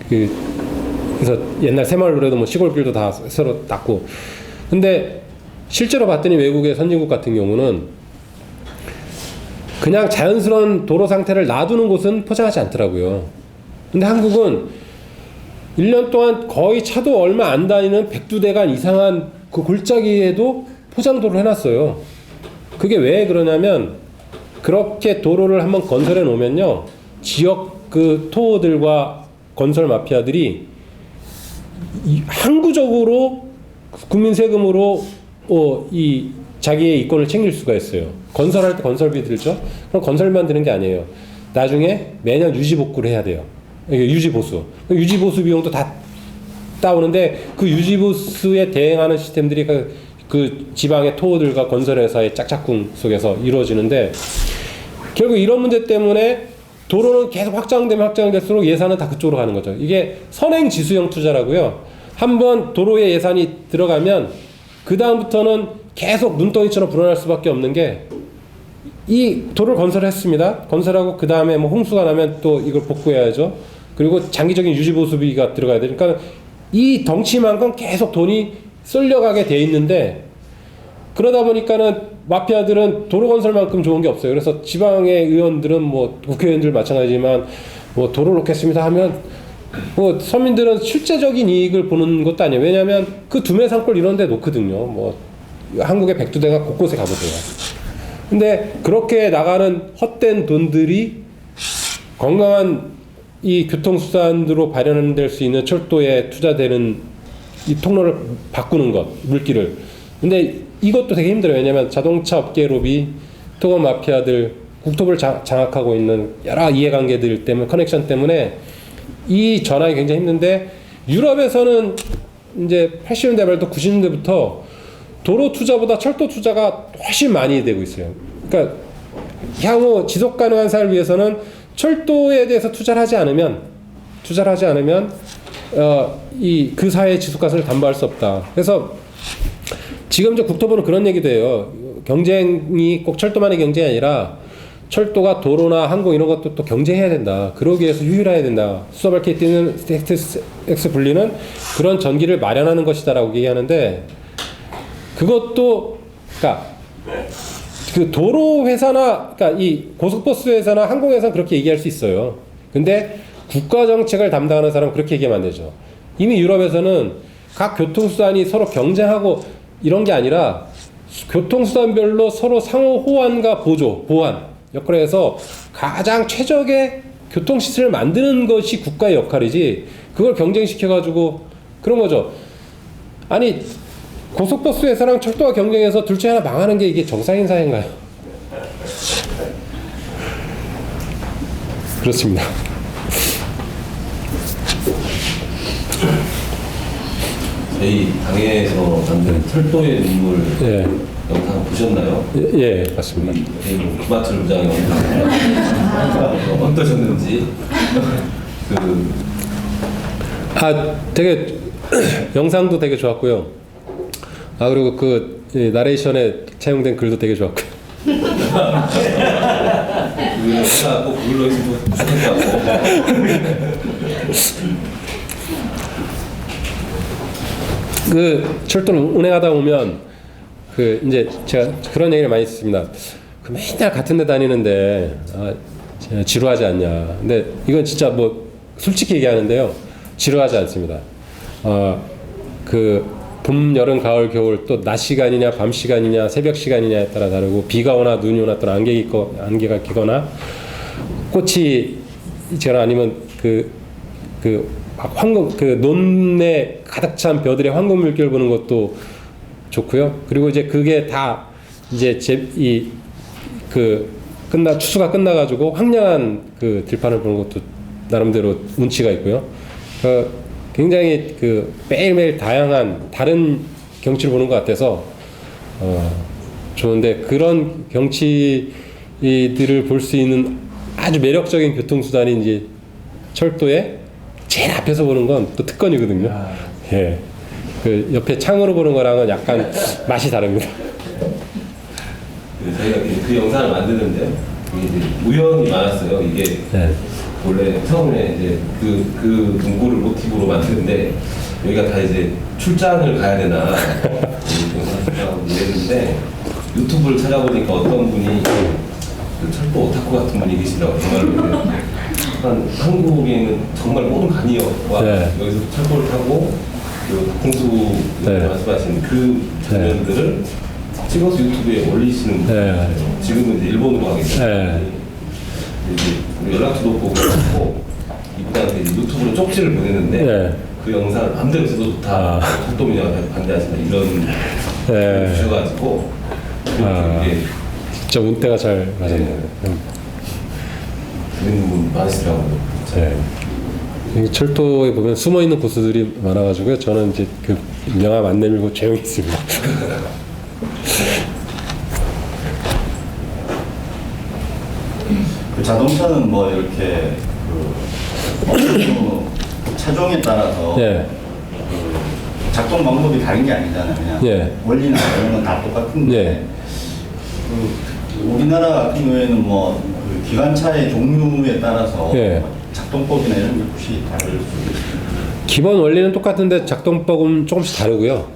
그래서 옛날 새마을로라도 뭐 시골길도 다 새로 닦고. 근데 실제로 봤더니 외국의 선진국 같은 경우는 그냥 자연스러운 도로 상태를 놔두는 곳은 포장하지 않더라고요. 근데 한국은 1년 동안 거의 차도 얼마 안 다니는 102대간 이상한 그 골짜기에도 포장도로를 해놨어요. 그게 왜 그러냐면 그렇게 도로를 한번 건설해 놓으면요. 지역 그 토호들과 건설 마피아들이 항구적으로 국민 세금으로 이 자기의 이권을 챙길 수가 있어요. 건설할 때 건설비 들죠? 그럼 건설만 드는 게 아니에요. 나중에 매년 유지복구를 해야 돼요. 유지보수. 유지보수 비용도 다 따오는데 그 유지보수에 대응하는 시스템들이 그 지방의 토호들과 건설회사의 짝짝꿍 속에서 이루어지는데 결국 이런 문제 때문에 도로는 계속 확장되면 확장될수록 예산은 다 그쪽으로 가는 거죠. 이게 선행지수형 투자라고요. 한번 도로에 예산이 들어가면 그 다음부터는 계속 눈덩이처럼 불어날 수밖에 없는 게 이 도로를 건설했습니다. 건설하고 그 다음에 뭐 홍수가 나면 또 이걸 복구해야죠. 그리고 장기적인 유지보수비가 들어가야 되니까 그러니까 이 덩치만큼 계속 돈이 쏠려가게 돼 있는데 그러다 보니까는 마피아들은 도로 건설만큼 좋은 게 없어요. 그래서 지방의 의원들은 뭐 국회의원들 마찬가지지만 뭐 도로 놓겠습니다 하면 뭐 서민들은 실제적인 이익을 보는 것도 아니에요. 왜냐하면 그 두매산골 이런 데 놓거든요. 뭐 한국의 102대가 곳곳에 가보세요. 근데 그렇게 나가는 헛된 돈들이 건강한 이 교통수단으로 발현될 수 있는 철도에 투자되는 이 통로를 바꾸는 것, 물길을. 근데 이것도 되게 힘들어요. 왜냐면 자동차 업계 로비, 토건 마피아들, 국토부를 장악하고 있는 여러 이해관계들 때문에, 커넥션 때문에 이 전환이 굉장히 힘든데, 유럽에서는 이제 80년대 말부터 90년대부터 도로 투자보다 철도 투자가 훨씬 많이 되고 있어요. 그러니까 향후 지속 가능한 삶을 위해서는 철도에 대해서 투자를 하지 않으면 그 사회의 지속 가능성을 담보할 수 없다. 그래서 지금 저 국토부는 그런 얘기도 해요. 경쟁이 꼭 철도만의 경쟁이 아니라 철도가 도로나 항공 이런 것도 또 경쟁해야 된다. 그러기 위해서 유일해야 된다. 수소 밝게 뛰는 스택스 분리는 그런 전기를 마련하는 것이다라고 얘기하는데, 그것도 그러니까 그 도로 회사나 그러니까 이 고속버스 회사나 항공회사는 그렇게 얘기할 수 있어요. 근데 국가 정책을 담당하는 사람은 그렇게 얘기하면 안 되죠. 이미 유럽에서는 각 교통수단이 서로 경쟁하고 이런 게 아니라 교통수단별로 서로 상호 호환과 보완 역할을 해서 가장 최적의 교통시스템을 만드는 것이 국가의 역할이지, 그걸 경쟁시켜가지고 그런 거죠. 아니 고속버스 회사랑 철도가 경쟁해서 둘 중에 하나 망하는 게 이게 정상인 사회인가요? 그렇습니다. 저희 당에서 만든 철도의 눈물 예, 영상 보셨나요? 예, 맞습니다. 구마철 부장의 영상 어떠셨는지. 되게 영상도 되게 좋았고요. 그리고 그 나레이션에 차용된 글도 되게 좋았고요. 우리가 꼭 그걸로 했으면 좋겠다고. 그 철도를 운행하다 보면 그 이제 제가 그런 얘기를 많이 했습니다. 그 맨날 같은 데 다니는데 지루하지 않냐. 근데 이건 진짜 뭐 솔직히 얘기하는데요. 지루하지 않습니다. 그 봄, 여름, 가을, 겨울 또 낮 시간이냐 밤 시간이냐 새벽 시간이냐에 따라 다르고, 비가 오나 눈이 오나 또는 안개가 끼거나 꽃이 지거나 아니면 황금 논에 가득 찬 벼들의 황금 물결 보는 것도 좋고요. 그리고 이제 그게 다 이제 추수가 끝나가지고 황량한 그 들판을 보는 것도 나름대로 운치가 있고요. 굉장히 매일매일 다양한 다른 경치를 보는 것 같아서 좋은데, 그런 경치들을 볼 수 있는 아주 매력적인 교통수단이 이제 철도에 제일 앞에서 보는 건 또 특권이거든요. 예. 그 옆에 창으로 보는 거랑은 약간 맛이 다릅니다. 저희가 그 영상을 만드는데요. 이게 이제 우연이 많았어요. 이게 네. 원래 처음에 이제 그 문구를 모티브로 만드는데, 여기가 다 이제 출장을 가야 되나 이랬는데, 유튜브를 찾아보니까 어떤 분이 그 철도 오타쿠 같은 분이 계시더라고요. 정말로 한국에 있는 정말 모든 간이어와 네. 여기서 철도를 타고 그 공수 네. 말씀하신 그 장면들을 찍어서 유튜브에 올리시는 분이에요. 네. 지금은 이제 일본으로 가게 됐어요. 네. 이제 우리 연락처도 보고 그렇고 이분한테 이제 유튜브로 쪽지를 보냈는데 네. 그 영상을 맘대로 써도 좋다, 철도민영화 반대하신다 이런 네. 주셔가지고 이게 진짜 운때가 잘 맞았네요. 그런 분 많으시더라고요. 네. 이 철도에 보면 숨어 있는 고수들이 많아가지고요. 저는 이제 그 명함 안 내밀고 조용히 있습니다. 그 자동차는 뭐 이렇게 차종에 따라서 예. 그 작동 방법이 다른 게 아니잖아요. 그냥 예. 원리나 이런 건 다 똑같은데 예. 그 우리나라 같은 경우에는 뭐그 기관차의 종류에 따라서 예. 작동법이나 이런 게 혹시 다를 수 있어요? 기본 원리는 똑같은데 작동법은 조금씩 다르고요.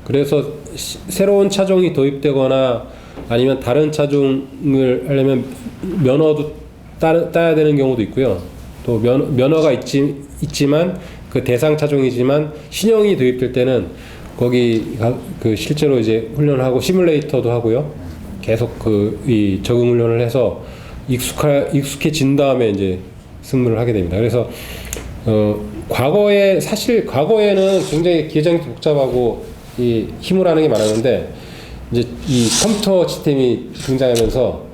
그래서 새로운 차종이 도입되거나 아니면 다른 차종을 하려면 면허도 따야 되는 경우도 있고요. 또 면허가 있지만 그 대상 차종이지만 신형이 도입될 때는 거기 그 실제로 이제 훈련하고 시뮬레이터도 하고요. 계속 이 적응 훈련을 해서 익숙해진 다음에 이제 승무를 하게 됩니다. 그래서 과거에는 굉장히 기계장이 복잡하고 이 힘을 하는 게 많았는데 이제 이 컴퓨터 시스템이 등장하면서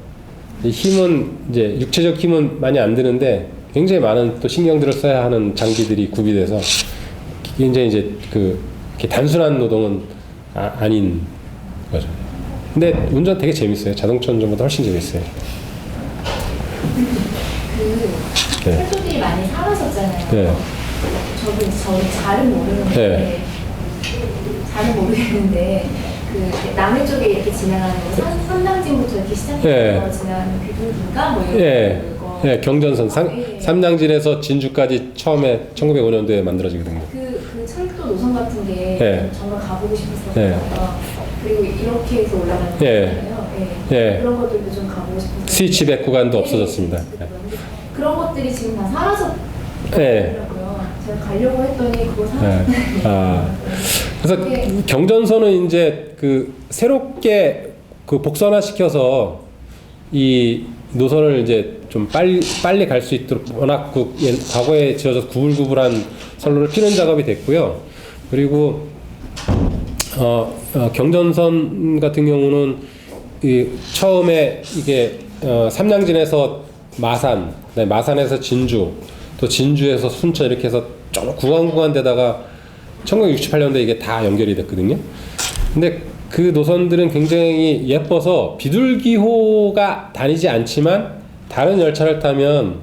이 힘은 이제 육체적 힘은 많이 안 드는데 굉장히 많은 또 신경들을 써야 하는 장비들이 구비돼서 굉장히 이제 이렇게 단순한 노동은 아닌 거죠. 근데 운전 되게 재밌어요. 자동차 운전보다 훨씬 재밌어요. 네. 철도들이 많이 사라졌잖아요. 네. 저는 잘은 모르는데 네. 그 남해 쪽에 이렇게 지나가는 삼당진부터 이렇게 시작해서 네. 지나가는 비둘기인가 뭐 이런 예, 거. 예, 경전선 예. 삼양진에서 진주까지 처음에 1905년도에 만들어지거든요. 그 철도 노선 같은 게 예. 정말 가보고 싶었어요. 예. 그리고 이렇게 해서 올라가는 예. 거잖아요. 예. 그런 것들도 좀 가보고 싶었어요. 스위치백 구간도 없어졌습니다. 예. 그런 것들이 지금 다 사라졌더라고요. 예. 제가 가려고 했더니 그거 네. 사라졌어요. 그래서 경전선은 이제 새롭게 복선화 시켜서 이 노선을 이제 좀 빨리 갈 수 있도록 워낙 과거에 지어져서 구불구불한 선로를 피는 작업이 됐고요. 그리고 경전선 같은 경우는 처음에 이게 삼양진에서 마산, 마산에서 진주, 또 진주에서 순천 이렇게 해서 쭉 구간데다가 1968년도에 이게 다 연결이 됐거든요. 근데 그 노선들은 굉장히 예뻐서 비둘기호가 다니지 않지만 다른 열차를 타면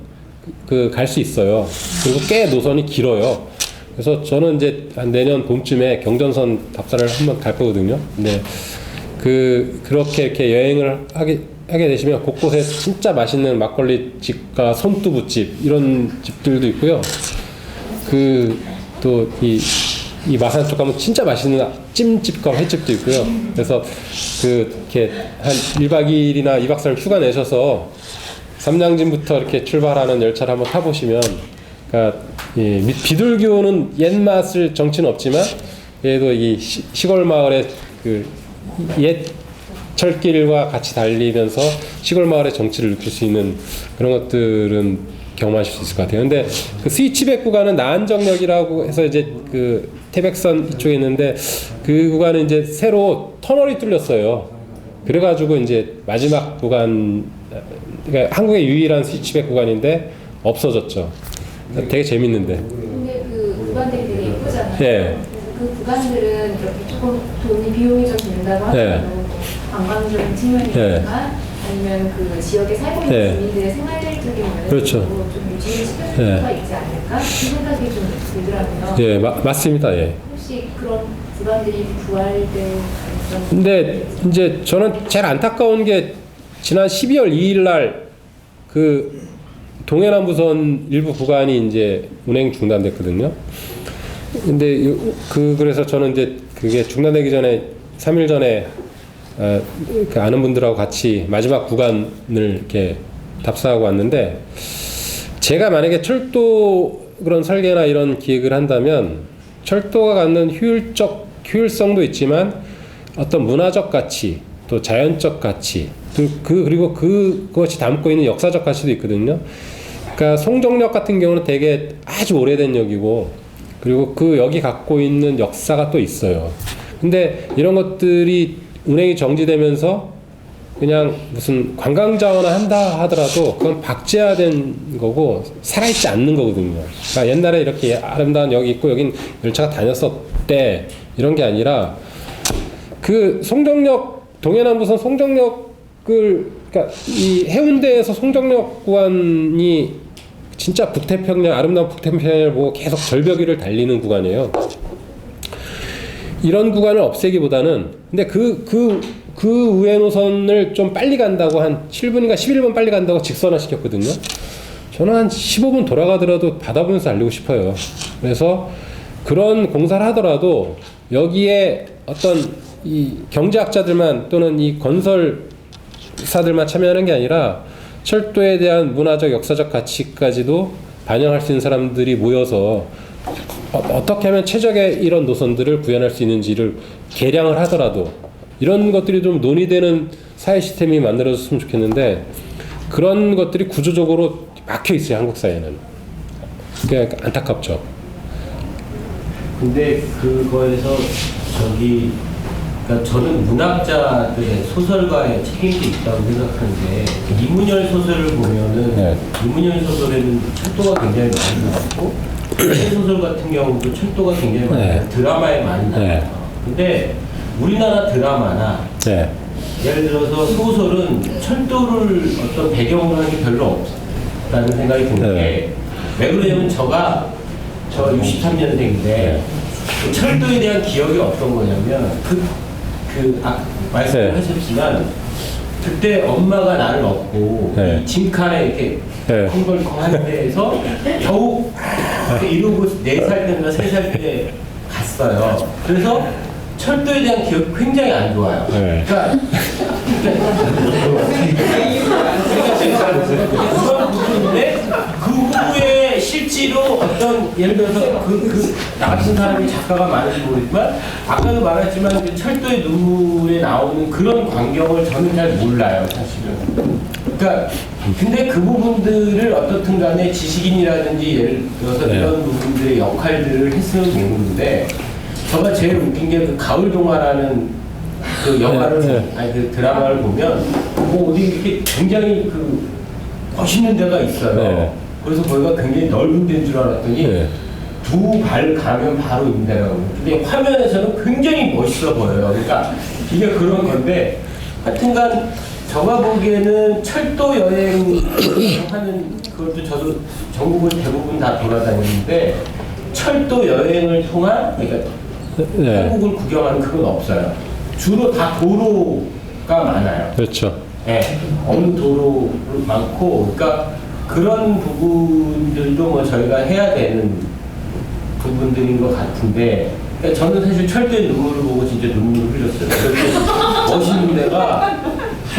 갈 수 있어요. 그리고 꽤 노선이 길어요. 그래서 저는 이제 한 내년 봄쯤에 경전선 답사를 한번 갈 거거든요. 근데 그렇게 이렇게 여행을 하게 되시면 곳곳에 진짜 맛있는 막걸리 집과 손두부집 이런 집들도 있고요. 또 이 마산 쪽 가면 진짜 맛있는 찜집과 횟집도 있고요. 그래서 이렇게 한 1박 2일이나 2박 3일 휴가 내셔서 삼양진부터 이렇게 출발하는 열차를 한번 타보시면, 그러니까 비둘기호는 옛 맛을 정치는 없지만 얘도 이 시골 마을의 옛 철길과 같이 달리면서 시골 마을의 정치를 느낄 수 있는 그런 것들은 경험하실 수 있을 것 같아요. 근데 스위치백 구간은 나안정역이라고 해서 이제 태백선 이쪽에 있는데 그 구간은 이제 새로 터널이 뚫렸어요. 그래가지고 이제 마지막 구간, 그러니까 한국의 유일한 스위치백 구간인데 없어졌죠. 되게 재밌는데. 근데 그 구간들이 되게 예쁘잖아요. 예. 그 구간들은 이렇게 조금 비용이 좀 든다고 하더라도 관광적인 측면이니까 아니면 그 지역에 살고 있는 주민들의 생활적인 면에서 그렇죠. 좀 유지시킬 필요가 있지 않을까? 그 생각이 좀 들더라고요. 예, 맞습니다. 예. 혹시 그런 구간들이 부활될 가능성이? 근데 이제 저는 제일 안타까운 게 지난 12월 2일 날 동해남부선 일부 구간이 이제 운행 중단됐거든요. 근데 그래서 저는 이제 그게 중단되기 전에 3일 전에 아는 분들하고 같이 마지막 구간을 이렇게 답사하고 왔는데, 제가 만약에 철도 그런 설계나 이런 기획을 한다면 철도가 갖는 효율성도 있지만 어떤 문화적 가치, 또 자연적 가치, 그리고 그것이 담고 있는 역사적 가치도 있거든요. 그러니까 송정역 같은 경우는 되게 아주 오래된 역이고, 그리고 그 역이 갖고 있는 역사가 또 있어요. 근데 이런 것들이 운행이 정지되면서 그냥 무슨 관광 자원을 한다 하더라도 그건 박제화된 거고 살아있지 않는 거거든요. 그러니까 옛날에 이렇게 아름다운 역이 있고 여긴 열차가 다녔었대 이런 게 아니라 동해남부선 송정역을, 그러니까 이 해운대에서 송정역 구간이 진짜 아름다운 북태평양을 보고 계속 절벽 위를 달리는 구간이에요. 이런 구간을 없애기보다는, 근데 그 우회 노선을 좀 빨리 간다고 한 7분인가 11분 빨리 간다고 직선화 시켰거든요. 저는 한 15분 돌아가더라도 받아보면서 달리고 싶어요. 그래서 그런 공사를 하더라도 여기에 어떤 이 경제학자들만 또는 이 건설사들만 참여하는 게 아니라 철도에 대한 문화적 역사적 가치까지도 반영할 수 있는 사람들이 모여서 어떻게 하면 최적의 이런 노선들을 구현할 수 있는지를 개량을 하더라도 이런 것들이 좀 논의되는 사회 시스템이 만들어졌으면 좋겠는데, 그런 것들이 구조적으로 막혀 있어요, 한국 사회는. 그게 안타깝죠. 근데 그거에서 그러니까 저는 문학자들의 소설가의 책임도 있다고 생각하는데 이문열 소설을 보면은 네. 이문열 소설에는 철도가 굉장히 많이 나왔고 이 소설 같은 경우도 철도가 굉장히 많이 네. 드라마에 많이 나와요. 네. 근데 우리나라 드라마나 네. 예를 들어서 소설은 철도를 어떤 배경으로 하는 게 별로 없다는 생각이 드는 게 왜 그러냐면 저 63년생인데 그 철도에 대한 기억이 어떤 거냐면 말씀하셨지만 그때 엄마가 나를 업고 네. 이 짐칸에 이렇게 네. 콩벌콩 할 때에서 겨우 이러고 4살 때인가 3살 때 갔어요. 그래서 철도에 대한 기억이 굉장히 안 좋아요. 네. 그러니까 그런 부분인데 그 후에 실제로 어떤 예를 들어서 나 같은 사람이 작가가 많은지 모르지만 아까도 말했지만 그 철도의 눈물에 나오는 그런 광경을 저는 잘 몰라요, 사실은. 그러니까 근데 그 부분들을 어떻든 간에 지식인이라든지 예를 들어서 네. 이런 부분들의 역할들을 했으면 모르는데 저가 제일 웃긴 게 그 가을 동화라는 그 영화를 네. 아니 그 드라마를 보면 뭐 어디 이렇게 굉장히 그 멋있는 데가 있어요. 네. 그래서 거기가 굉장히 넓은 데인 줄 알았더니 네. 2발 가면 바로 임대라고. 근데 화면에서는 굉장히 멋있어 보여요. 그러니까 이게 그런 건데 하여튼간 저가 보기에는 철도 여행 하는 그것도 저도 전국을 대부분 다 돌아다니는데 철도 여행을 통한 그러니까 네. 한국을 구경하는 그건 없어요. 주로 다 도로가 많아요. 그렇죠. 네, 어느 도로 많고, 그러니까 그런 부분들도 뭐 저희가 해야 되는 부분들인 것 같은데, 그러니까 저는 사실 철도의 눈물을 보고 진짜 눈물을 흘렸어요. 그렇게 멋있는 데가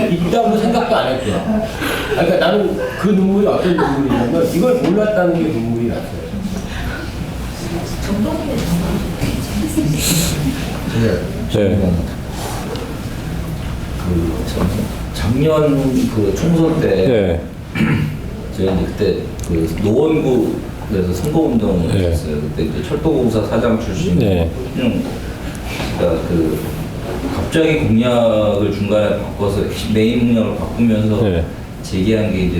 있다고 생각도 안 했고요. 그러니까 나는 그 눈물이 어떤 눈물이냐면 이걸 몰랐다는 게 눈물이 났어요. 네. 작년 그 총선 때 네. 제가 이제 그때 그 노원구에서 선거운동을 네. 했어요. 그때 이제 철도공사 사장 출신 네. 그러니까 그 갑자기 공약을 중간에 바꿔서 메인 공약을 바꾸면서 네. 제기한 게 이제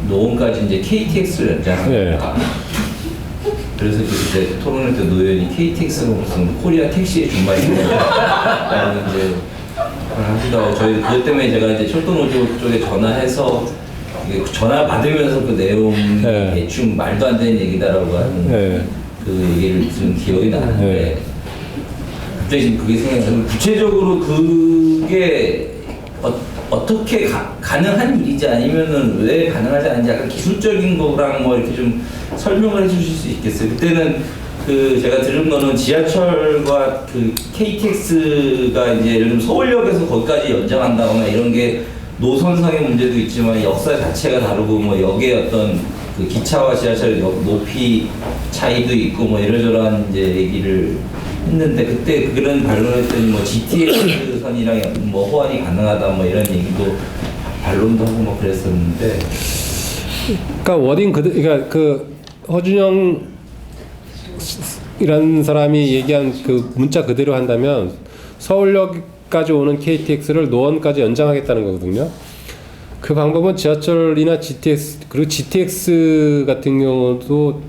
노원까지 이제 KTX를 연장합니다. 그래서 그때 토론회 때 노회원이 KTX가 무슨 코리아 택시의 준말이라는 이제 하시다가 저희 그것 때문에 제가 이제 철도노조 쪽에 전화해서 이게 전화 받으면서 그 내용 네. 대충 말도 안 되는 얘기다라고 하는 네. 그 얘기를 좀 기억이 나는데 네. 갑자기 지금 그게 생각나요. 구체적으로 그게 어떻게 가능한 일이지 아니면은 왜 가능하지 않은지 약간 기술적인 거랑 뭐 이렇게 좀 설명을 해주실 수 있겠어요? 그때는 그 제가 들은 거는 지하철과 그 KTX가 이제 예를 들면 서울역에서 거기까지 연장한다거나 이런 게 노선상의 문제도 있지만 역사 자체가 다르고 뭐 역의 어떤 그 기차와 지하철 높이 차이도 있고 뭐 이러저러한 이제 얘기를 했는데 그때 그런 반론을 했더니 뭐 GTX 선이랑 뭐 호환이 가능하다 뭐 이런 얘기도 반론도 하고 뭐 그랬었는데. 그러니까 워딩 그러니까 그 허준영 이라는 사람이 얘기한 그 문자 그대로 한다면 서울역까지 오는 KTX를 노원까지 연장하겠다는 거거든요. 그 방법은 지하철이나 GTX 그리고 GTX 같은 경우도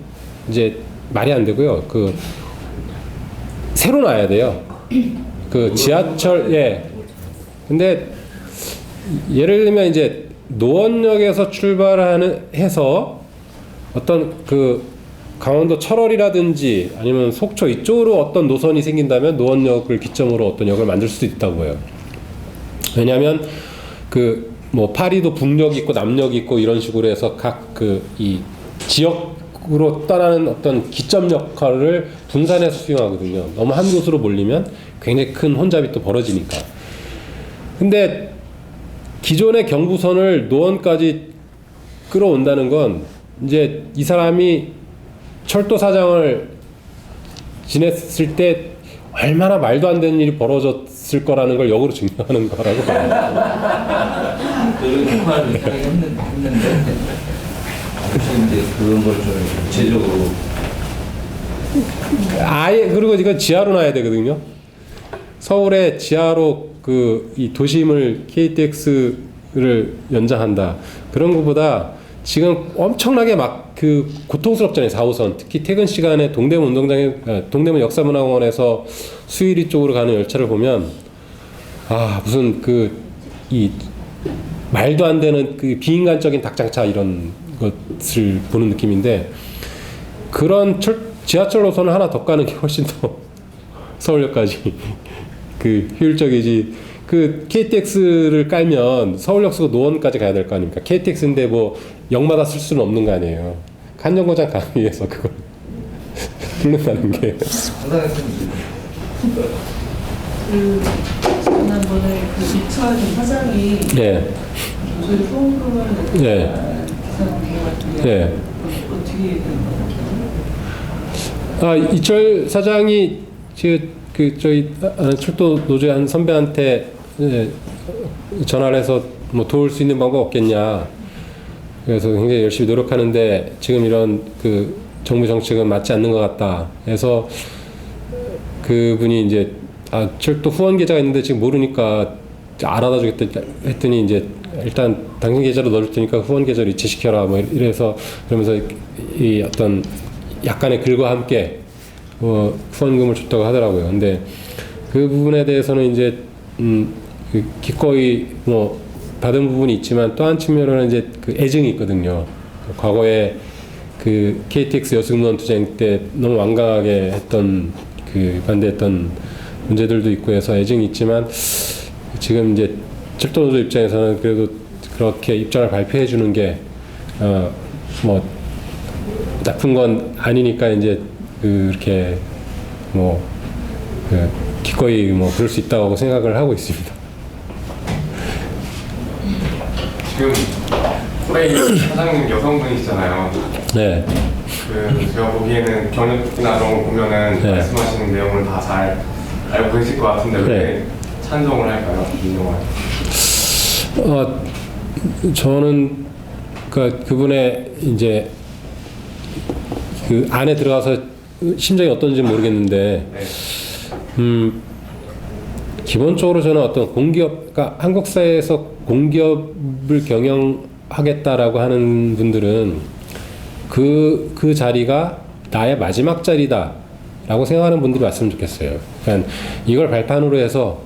이제 말이 안 되고요. 그 새로 놔야 돼요. 그 지하철 근데 예를 들면 이제 노원역에서 해서 어떤 그 강원도 철원이라든지 아니면 속초 이쪽으로 어떤 노선이 생긴다면 노원역을 기점으로 어떤 역을 만들 수도 있다고 해요. 왜냐하면 그 뭐 파리도 북역이 있고 남역이 있고 이런 식으로 해서 각 그 이 지역으로 떠나는 어떤 기점 역할을 분산해서 수행하거든요. 너무 한 곳으로 몰리면 굉장히 큰 혼잡이 또 벌어지니까. 근데 기존의 경부선을 노원까지 끌어온다는 건 이제 이 사람이 철도 사장을 지냈을 때 얼마나 말도 안 되는 일이 벌어졌을 거라는 걸 역으로 증명하는 거라고 봐요. 그런 경험을 하긴 했는데 혹시 이제 그런 걸 좀 구체적으로 아예 그리고 이건 지하로 놔야 되거든요. 서울의 지하로 그 이 도심을 KTX를 연장한다. 그런 것보다 지금 엄청나게 막 그 고통스럽잖아요. 4호선 특히 퇴근 시간에 동대문 운동장에 동대문 역사문화공원에서 수유리 쪽으로 가는 열차를 보면 아 무슨 그 이 말도 안 되는 그 비인간적인 닭장차 이런 것을 보는 느낌인데 그런 지하철 노선을 하나 더 까는 게 훨씬 더 서울역까지 그 효율적이지. 그 KTX를 깔면 서울역에서 노원까지 가야 될 거 아닙니까? KTX인데 뭐 역마다 쓸 수는 없는 거 아니에요. 간정거장 가기 위해서 그걸 부른다는 게. 지난번에 그 이철 사장이 네. 교수의 후원금을 네. 기사관계 같은데 네. 어떻게 된 거예요? 아 이철 사장이 저희 철도 노조의 한 선배한테 전화를 해서 뭐 도울 수 있는 방법 없겠냐. 그래서 굉장히 열심히 노력하는데 지금 이런 그 정부 정책은 맞지 않는 것 같다. 그래서 그분이 이제 철도 후원 계좌가 있는데 지금 모르니까 알아다 주겠다 했더니 이제 일단 당신 계좌로 넣어줄 테니까 후원 계좌를 이체시켜라 뭐 이래서 그러면서 이 어떤 약간의 글과 함께 후원금을 줬다고 하더라고요. 근데 그 부분에 대해서는 이제 그 기꺼이 뭐 받은 부분이 있지만 또 한 측면으로는 이제 그 애증이 있거든요. 과거에 그 KTX 여승무원 투쟁 때 너무 완강하게 했던 그 반대했던 문제들도 있고 해서 애증이 있지만 지금 이제 철도노조 입장에서는 그래도 그렇게 입장을 발표해 주는 게 뭐 나쁜 건 아니니까 이제 그렇게 뭐 기꺼이 뭐 그럴 수 있다고 생각을 하고 있습니다. 지금 프레이 사장님 여성분이시잖아요. 네. 그 제가 보기에는 경력이나 이런 거 보면은 네. 말씀하시는 내용을 다 잘 알고 계실 것 같은데 왜 네. 찬성을 할까요? 인용할. 저는 그분의 이제 그 안에 들어가서 심정이 어떤지 모르겠는데, 기본적으로 저는 어떤 공기업, 그러니까 한국 사회에서 공기업을 경영하겠다라고 하는 분들은 그 자리가 나의 마지막 자리다라고 생각하는 분들이 왔으면 좋겠어요. 그러니까 이걸 발판으로 해서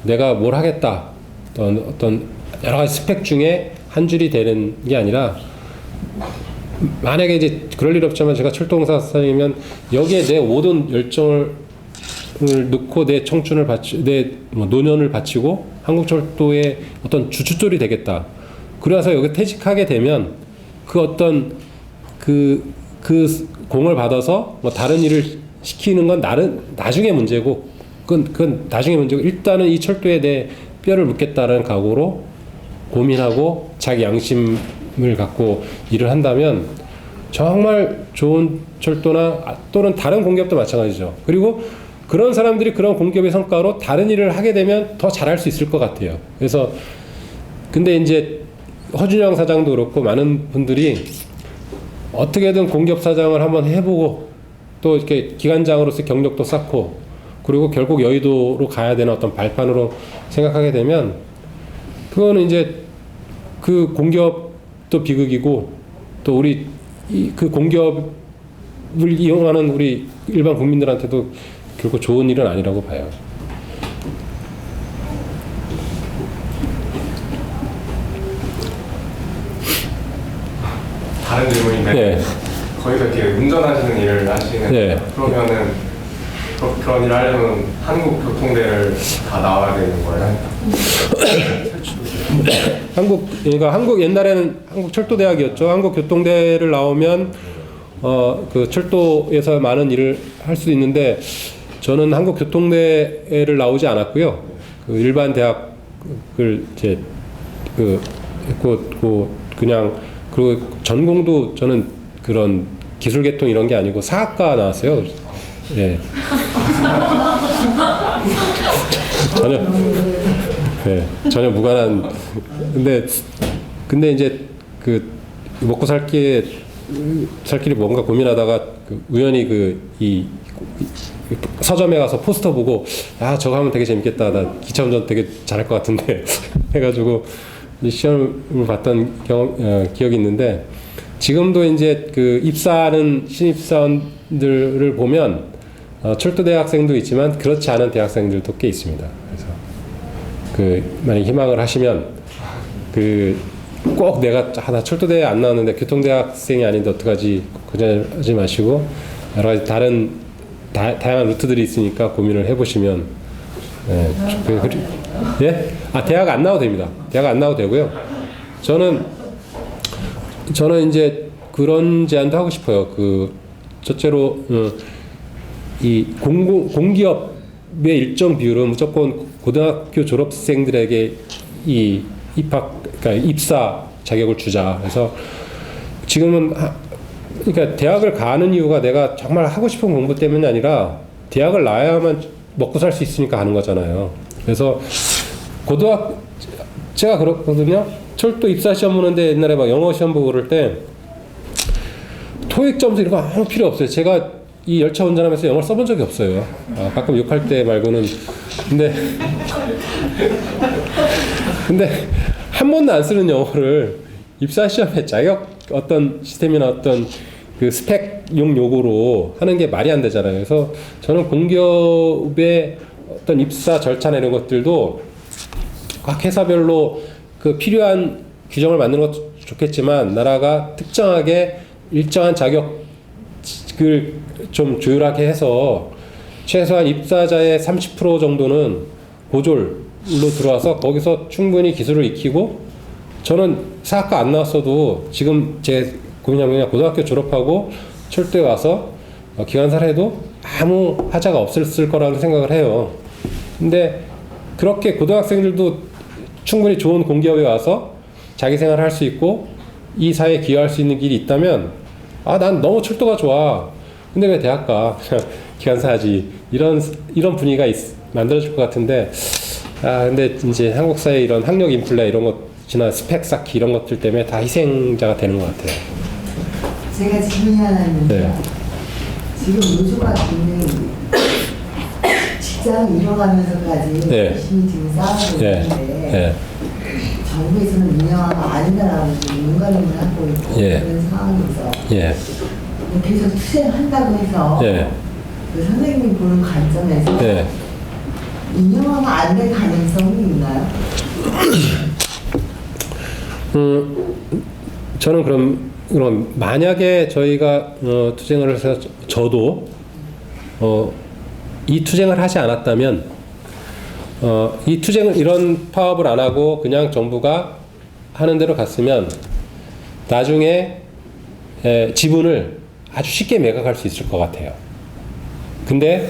내가 뭘 하겠다, 어떤 여러 가지 스펙 중에 한 줄이 되는 게 아니라, 만약에 이제 그럴 일 없지만 제가 철도공사 사장이면 여기에 내 모든 열정을 넣고 내 청춘을 내 노년을 바치고 한국철도의 어떤 주춧돌이 되겠다. 그래서 여기 퇴직하게 되면 그 어떤 그 공을 받아서 뭐 다른 일을 시키는 건 나중에 문제고, 그건 나중에 문제고, 일단은 이 철도에 내 뼈를 묻겠다라는 각오로 고민하고 자기 양심을 갖고 일을 한다면 정말 좋은 철도나 또는 다른 공기업도 마찬가지죠. 그리고 그런 사람들이 그런 공기업의 성과로 다른 일을 하게 되면 더 잘할 수 있을 것 같아요. 그래서 근데 이제 허준영 사장도 그렇고 많은 분들이 어떻게든 공기업 사장을 한번 해보고 또 이렇게 기관장으로서 경력도 쌓고 그리고 결국 여의도로 가야 되는 어떤 발판으로 생각하게 되면 그거는 이제 그 공기업도 비극이고 또 우리 그 공기업을 이용하는 우리 일반 국민들한테도 결코 좋은 일은 아니라고 봐요. 다른 질문인데 네. 거기서 이렇게 운전하시는 일을 하시는 네. 그러면은 그런 일을 하려면 한국교통대를 다 나와야 되는 거예요? 그러니까 한국 옛날에는 한국철도대학이었죠. 한국교통대를 나오면 그 철도에서 많은 일을 할 수 있는데 저는 한국교통대를 나오지 않았고요. 그 일반 대학을 이제 했고 그냥 그리고 전공도 저는 그런 기술계통 이런 게 아니고 사학과 나왔어요. 예. 전혀 무관한. 근데 이제 먹고 살 길이 뭔가 고민하다가 우연히 이 서점에 가서 포스터 보고 저거 하면 되게 재밌겠다. 나 기차 운전 되게 잘할 것 같은데 해가지고 시험을 봤던 기억이 있는데 지금도 이제 입사하는 신입사원들을 보면 철도 대학생도 있지만 그렇지 않은 대학생들도 꽤 있습니다. 그래서 만약 희망을 하시면 꼭 내가 나 철도대에 안 나왔는데 교통대학생이 아닌데 어떡하지 걱정하지 마시고 여러 가지 다양한 루트들이 있으니까 고민을 해보시면 예? 대학 안 나와도 됩니다. 대학 안 나와도 되고요. 저는 이제 그런 제안도 하고 싶어요. 첫째로 이 공기업의 일정 비율은 무조건 고등학교 졸업생들에게 이 그러니까 입사 자격을 주자. 그래서 지금은 그러니까 대학을 가는 이유가 내가 정말 하고 싶은 공부 때문이 아니라 대학을 나와야만 먹고 살 수 있으니까 하는 거잖아요. 그래서 제가 그렇거든요. 철도 입사 시험 보는데 옛날에 막 영어 시험 보고 그럴 때 토익 점수 이런 거 아무 필요 없어요. 제가 이 열차 운전하면서 영어를 써본 적이 없어요. 가끔 욕할 때 말고는. 근데 한 번도 안 쓰는 영어를 입사 시험에 자격 어떤 시스템이나 어떤 스펙용 요구로 하는 게 말이 안 되잖아요. 그래서 저는 공기업의 어떤 입사 절차나 이런 것들도 각 회사별로 필요한 규정을 만드는 것도 좋겠지만 나라가 특정하게 일정한 자격을 좀 조율하게 해서 최소한 입사자의 30% 정도는 고졸로 들어와서 거기서 충분히 기술을 익히고 저는 사학과 안 나왔어도 지금 제 고민하면 고등학교 졸업하고 철도에 와서 기관사를 해도 아무 하자가 없었을 거라고 생각을 해요. 근데 그렇게 고등학생들도 충분히 좋은 공기업에 와서 자기 생활을 할 수 있고 이 사회에 기여할 수 있는 길이 있다면 난 너무 철도가 좋아. 근데 왜 대학 가? 그냥 기관사 하지. 이런 분위기가 만들어질 것 같은데 근데 이제 한국 사회 이런 학력 인플레 이런 것이나 스펙 쌓기 이런 것들 때문에 다 희생자가 되는 것 같아요. 제가 질문이 하나 있는데 지금 노조가 있는 직장 잃어가면서까지 열심히 지금 싸우고 있는데 정부에서는 운영하면 아니다라고 문가림을 하고 있고 그런 상황에서 계속 투쟁한다고 해서 선생님이 보는 관점에서 운영하면 안 될 가능성이 있나요? 저는 그럼 만약에 저희가 투쟁을 해서 저도 이 투쟁을 하지 않았다면 이 투쟁을 이런 파업을 안 하고 그냥 정부가 하는 대로 갔으면 나중에 지분을 아주 쉽게 매각할 수 있을 것 같아요. 근데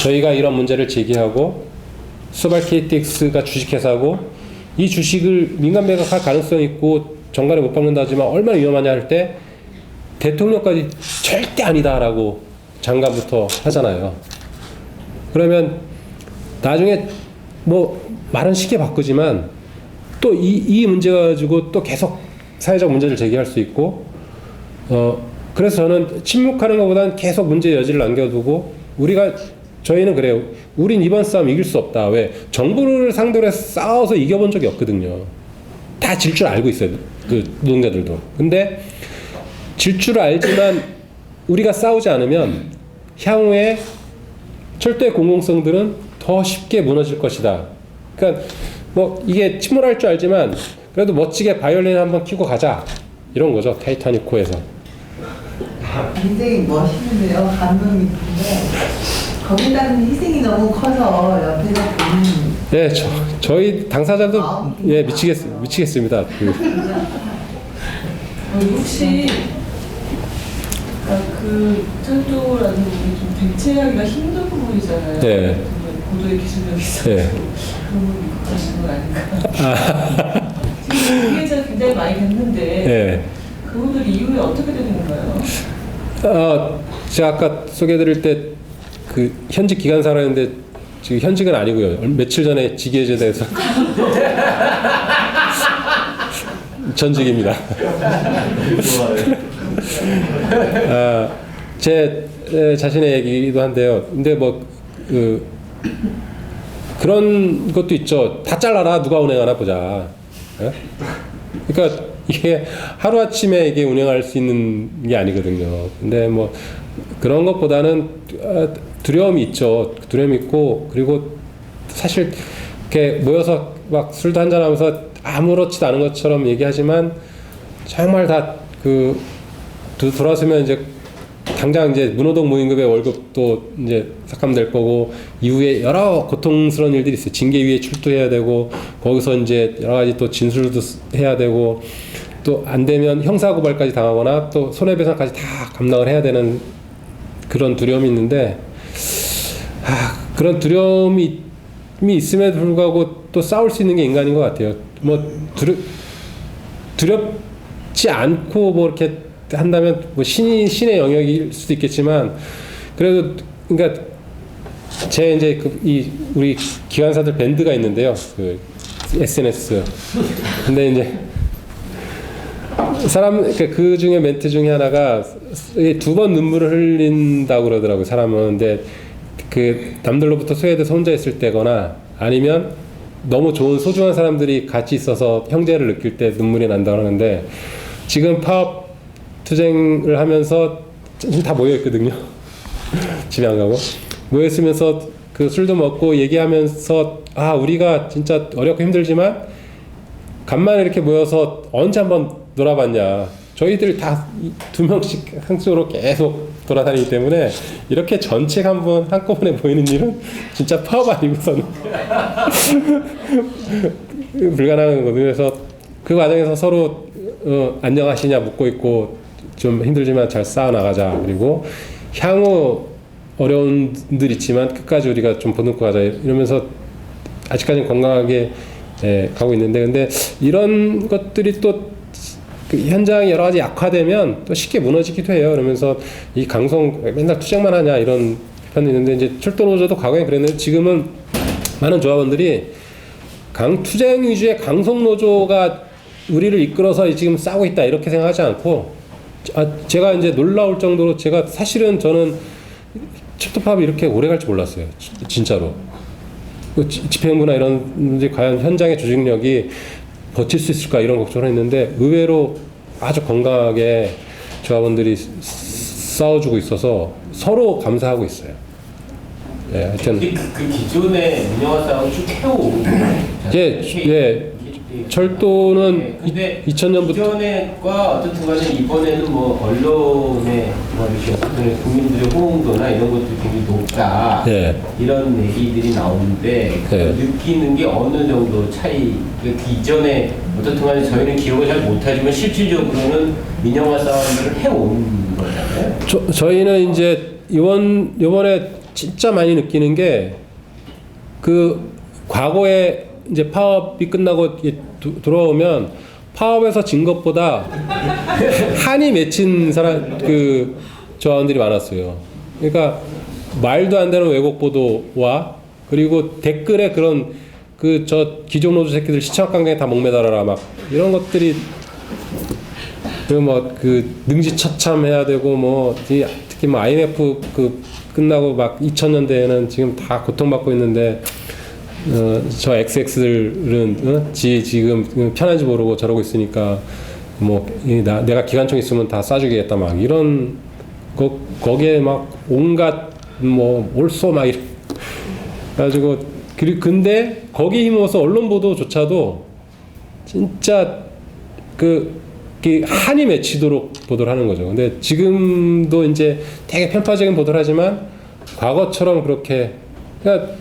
저희가 이런 문제를 제기하고 소발 KTX가 주식회사고 이 주식을 민간 매각할 가능성이 있고 정관에 못 박는다 하지만 얼마나 위험하냐 할 때 대통령까지 절대 아니다라고 장관부터 하잖아요. 그러면 나중에 말은 쉽게 바꾸지만 또 이 문제 가지고 또 계속 사회적 문제를 제기할 수 있고 그래서 저는 침묵하는 것보다는 계속 문제의 여지를 남겨두고 저희는 그래요. 우린 이번 싸움 이길 수 없다. 왜? 정부를 상대로 해서 싸워서 이겨본 적이 없거든요. 다 질 줄 알고 있어요. 노동자들도. 근데 질 줄 알지만 우리가 싸우지 않으면 향후에 철도의 공공성들은 더 쉽게 무너질 것이다. 그러니까 이게 침몰할 줄 알지만 그래도 멋지게 바이올린 한번 키고 가자. 이런 거죠. 타이타닉호에서. 굉장히 멋있는데요. 감동이 있는데 거기에 따른 희생이 너무 커서 옆에서 보는 저희 당사자도 미치겠습니다. 혹시 철도라는 부분이 좀 대체하기가 힘든 부분이잖아요. 고도의 기술력이 있어서 그런 부분이 걱정하시는 거 아닌가. 지금 피해자가 굉장히 많이 됐는데 그분들 이후에 어떻게 되는 건가요? 제가 아까 소개해드릴 때 현직 기관사라 했는데 지금 현직은 아니고요. 며칠 전에 직위해제돼서 전직입니다. 제 자신의 얘기도 한데요. 근데 그런 것도 있죠. 다 잘라라, 누가 운행하나 보자. 예? 그러니까 이게 하루아침에 이게 운행할 수 있는 게 아니거든요. 근데 그런 것보다는 두려움이 있죠. 두려움이 있고, 그리고 사실 이렇게 모여서 막 술도 한잔하면서 아무렇지도 않은 것처럼 얘기하지만 정말 다 돌아서면 이제 당장 이제 문호동 무임금의 월급도 이제 삭감될 거고, 이후에 여러 고통스러운 일들이 있어요. 징계위에 출두해야 되고, 거기서 이제 여러 가지 또 진술도 해야 되고, 또 안 되면 형사고발까지 당하거나 또 손해배상까지 다 감당을 해야 되는 그런 두려움이 있는데, 그런 두려움이 있음에도 불구하고 또 싸울 수 있는 게 인간인 것 같아요. 두렵지 않고 이렇게 한다면 신의 영역일 수도 있겠지만, 그래도 그러니까 이제 우리 기관사들 밴드가 있는데요. SNS. 근데 이제 그 중에 멘트 중에 하나가 2번 눈물을 흘린다고 그러더라고요. 사람은. 근데 남들로부터 소외돼서 혼자 있을 때거나, 아니면 너무 좋은 소중한 사람들이 같이 있어서 형제를 느낄 때 눈물이 난다고 하는데, 지금 파업 투쟁을 하면서 다 모여있거든요. 집에 안 가고 모여있으면서 술도 먹고 얘기하면서, 우리가 진짜 어렵고 힘들지만 간만에 이렇게 모여서 언제 한번 놀아봤냐. 저희들 다 2명씩 한쪽으로 계속 돌아다니기 때문에 이렇게 전체가 한꺼번에 보이는 일은 진짜 파업 아니고서는 불가능한 거거든요. 그래서 그 과정에서 서로 안녕하시냐 묻고 있고, 좀 힘들지만 잘 쌓아나가자. 그리고 향후 어려운 들 있지만 끝까지 우리가 좀 보듬고 가자. 이러면서 아직까지는 건강하게 가고 있는데, 근데 이런 것들이 또 현장이 여러 가지 약화되면 또 쉽게 무너지기도 해요. 그러면서 이 강성 맨날 투쟁만 하냐 이런 편이 있는데, 이제 철도노조도 과거에 그랬는데, 지금은 많은 조합원들이 투쟁 위주의 강성노조가 우리를 이끌어서 지금 싸우고 있다 이렇게 생각하지 않고, 제가 이제 놀라울 정도로 사실은 저는 철도파업이 이렇게 오래 갈 줄 몰랐어요. 진짜로. 집행부나 이런 문제, 과연 현장의 조직력이 버틸 수 있을까 이런 걱정을 했는데, 의외로 아주 건강하게 조합원들이 싸워주고 있어서 서로 감사하고 있어요. 예, 하여튼 그 기존의 민영화 싸움 쭉 해오고, 철도는 2000년부터 기존과 어떻든 간에 이번에는 언론의 이렇게 국민들의 호응도나 이런 것들이 굉장히 높다, 이런 얘기들이 나오는데, 느끼는 게 어느 정도 차이, 이전에 어떻든 간에 저희는 기억을 잘 못하지만 실질적으로는 민영화 싸움들을 해온 거잖아요. 저희는 이제 이번에 진짜 많이 느끼는 게, 과거에 이제 파업이 끝나고 돌아오면 파업에서 진 것보다 한이 맺힌 조합원들이 많았어요. 그러니까 말도 안 되는 왜곡 보도와, 그리고 댓글에 그런 기존 노조 새끼들 시청 강경에 다 목매달아라 막 이런 것들이, 능지처참해야 되고, 특히 IMF 끝나고 막 2000년대에는 지금 다 고통받고 있는데, 저 XX들은 지금 편한지 모르고 저러고 있으니까 내가 기관총 있으면 다 쏴주겠다 막 이런 거기에 막 온갖 올소 막 그래가지고, 근데 거기에 힘입어서 언론 보도조차도 진짜 한이 맺히도록 보도를 하는 거죠. 근데 지금도 이제 되게 편파적인 보도를 하지만 과거처럼 그렇게, 그러니까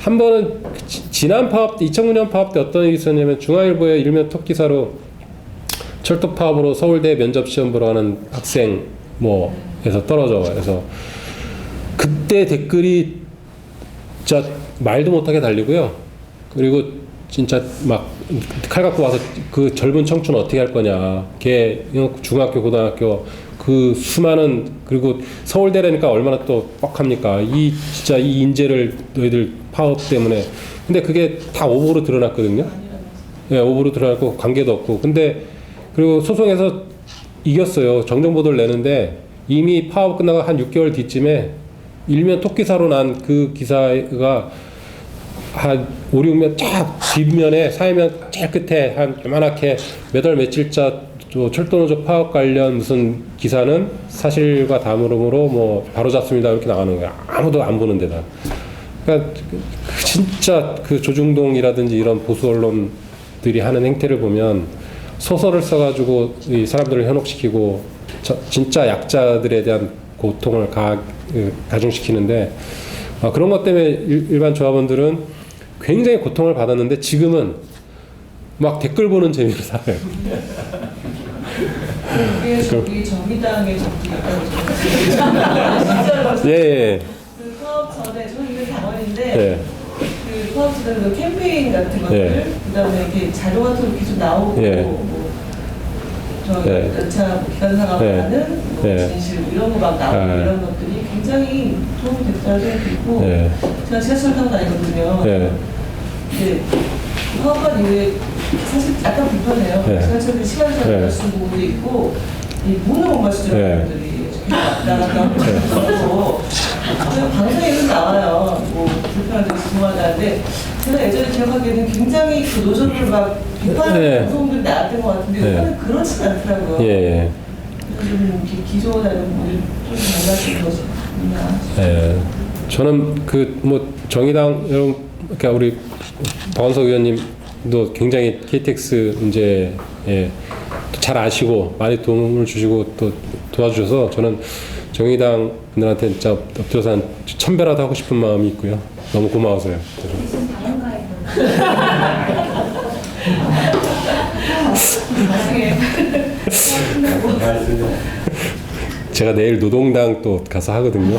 한 번은 지난 파업 때, 2009년 파업 때 어떤 일이 있었냐면, 중앙일보에 일면 톱 기사로 철도 파업으로 서울대 면접 시험 보러 가는 학생 에서 떨어져. 그래서 그때 댓글이 진짜 말도 못하게 달리고요. 그리고 진짜 막 칼 갖고 와서 그 젊은 청춘 어떻게 할 거냐. 걔 중학교, 고등학교 수많은, 그리고 서울대라니까 얼마나 또 뻑합니까. 진짜 이 인재를 너희들 파업 때문에. 근데 그게 다 오보로 드러났거든요. 오보로 드러났고 관계도 없고. 근데 그리고 소송에서 이겼어요. 정정보도를 내는데 이미 파업 끝나고 한 6개월 뒤쯤에 일면 토끼사로 난 그 기사가 한 5, 6면 쫙 뒷면에 사회면 제일 끝에 한 요만하게 몇 월 며칠자 철도노조 파업 관련 무슨 기사는 사실과 다름으로 뭐 바로잡습니다 이렇게 나가는 거야. 아무도 안 보는 데다. 그러니까 진짜 그 조중동이라든지 이런 보수 언론들이 하는 행태를 보면 소설을 써가지고 이 사람들을 현혹시키고 진짜 약자들에 대한 고통을 가중시키는데 그런 것 때문에 일반 조합원들은 굉장히 고통을 받았는데 지금은 막 댓글 보는 재미로 살아요. 그게 저기 정의당의 정치였다고 예. 그 파업 전에 저는 이게 당원인데 예. 그 파업 전에 그 캠페인 같은 것들 예. 그다음에 이렇게 자료 같은 거 계속 나오고 예. 저 예. 여차 기관사가 예. 말하는 뭐 예. 진실 이런 거 막 나오고 예. 이런 것들이 굉장히 도움이 됐다고 생각했고 예. 제가 지하철 타고 다니거든요. 예. 근데 파업한 이후에 사실 약간 불편해요. 예. 지하철에 시간이 잘 예. 걸리는 부분도 있고 이 문을 못 마시죠 예. 분들이 왔다 갔다 하고 방송에는 나와요. 뭐 불편하다고 죄송하다는데 제가 예전에 기억하기에는 굉장히 그 노조를 막 비판하는 예. 방송들이 나왔던 것 같은데 예. 요즘은 그렇지 않더라고요. 예. 그래서 좀 이렇게 기존하는 분들이 좀 달라진 것이 있나. 예. 저는 그 뭐 정의당 여러분 그러니까 우리 박원석 의원님도 굉장히 KTX 문제에 잘 아시고 많이 도움을 주시고 또 도와주셔서 저는 정의당 분들한테 진짜 엎드려서 한 천배라도 하고 싶은 마음이 있고요. 너무 고마워서요. 대신 당원가에 나중에 제가 내일 노동당 또 가서 하거든요.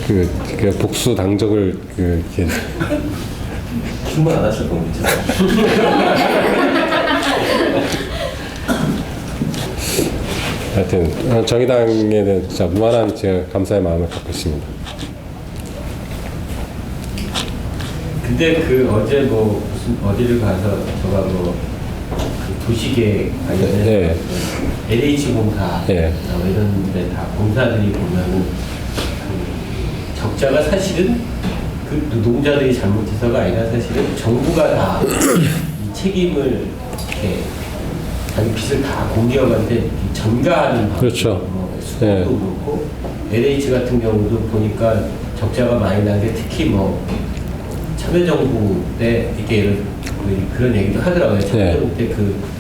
그 복수 당적을 이렇게 충분 안 하실 겁니다. 하여튼 정의당에 대한 진짜 무한한 제가 감사의 마음을 갖고 있습니다. 근데 그 어제 뭐 무슨 어디를 가서 제가 뭐 그 도시계 관련해서 네. LH 공사 네. 이런 데 다 공사들이 보면은 그 적자가 사실은 그 노동자들이 잘못해서가 아니라 사실은 정부가 다 이 책임을 이렇게 자기 빚을 다 공기업한테 전가하는 방식. 그렇죠. 뭐 수도도 네. 그렇고 LH 같은 경우도 보니까 적자가 많이 나는데 특히 뭐 참여정부 때 이렇게 그런 얘기도 하더라고요. 참여정부 때 그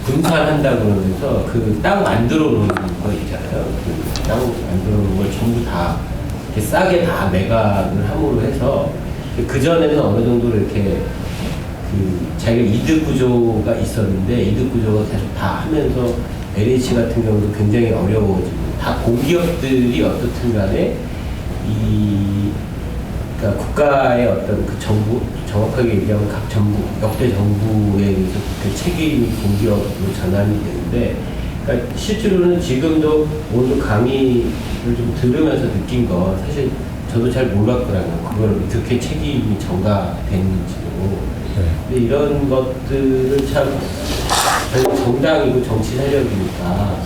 분산한다고 그러면서 그 땅 만들어 놓는 거 있잖아요. 그 땅 만들어 놓은 걸 전부 다 이렇게 싸게 다 매각을 함으로 해서 그 전에는 어느 정도 이렇게 그 자기가 이득 구조가 있었는데 이득 구조가 계속 다 하면서 LH 같은 경우도 굉장히 어려워지고 다 공기업들이 어떻든 간에 그러니까 국가의 어떤 그 정부, 정확하게 얘기하면 각 정부, 역대 정부에 의해서 그 책임이 공기업으로 전환이 되는데, 그러니까 실제로는 지금도 오늘 강의를 좀 들으면서 느낀 건 사실 저도 잘 몰랐더라고요. 그걸 어떻게 책임이 전가되는지도. 근데 이런 것들을 참 정당이고 정치 세력이니까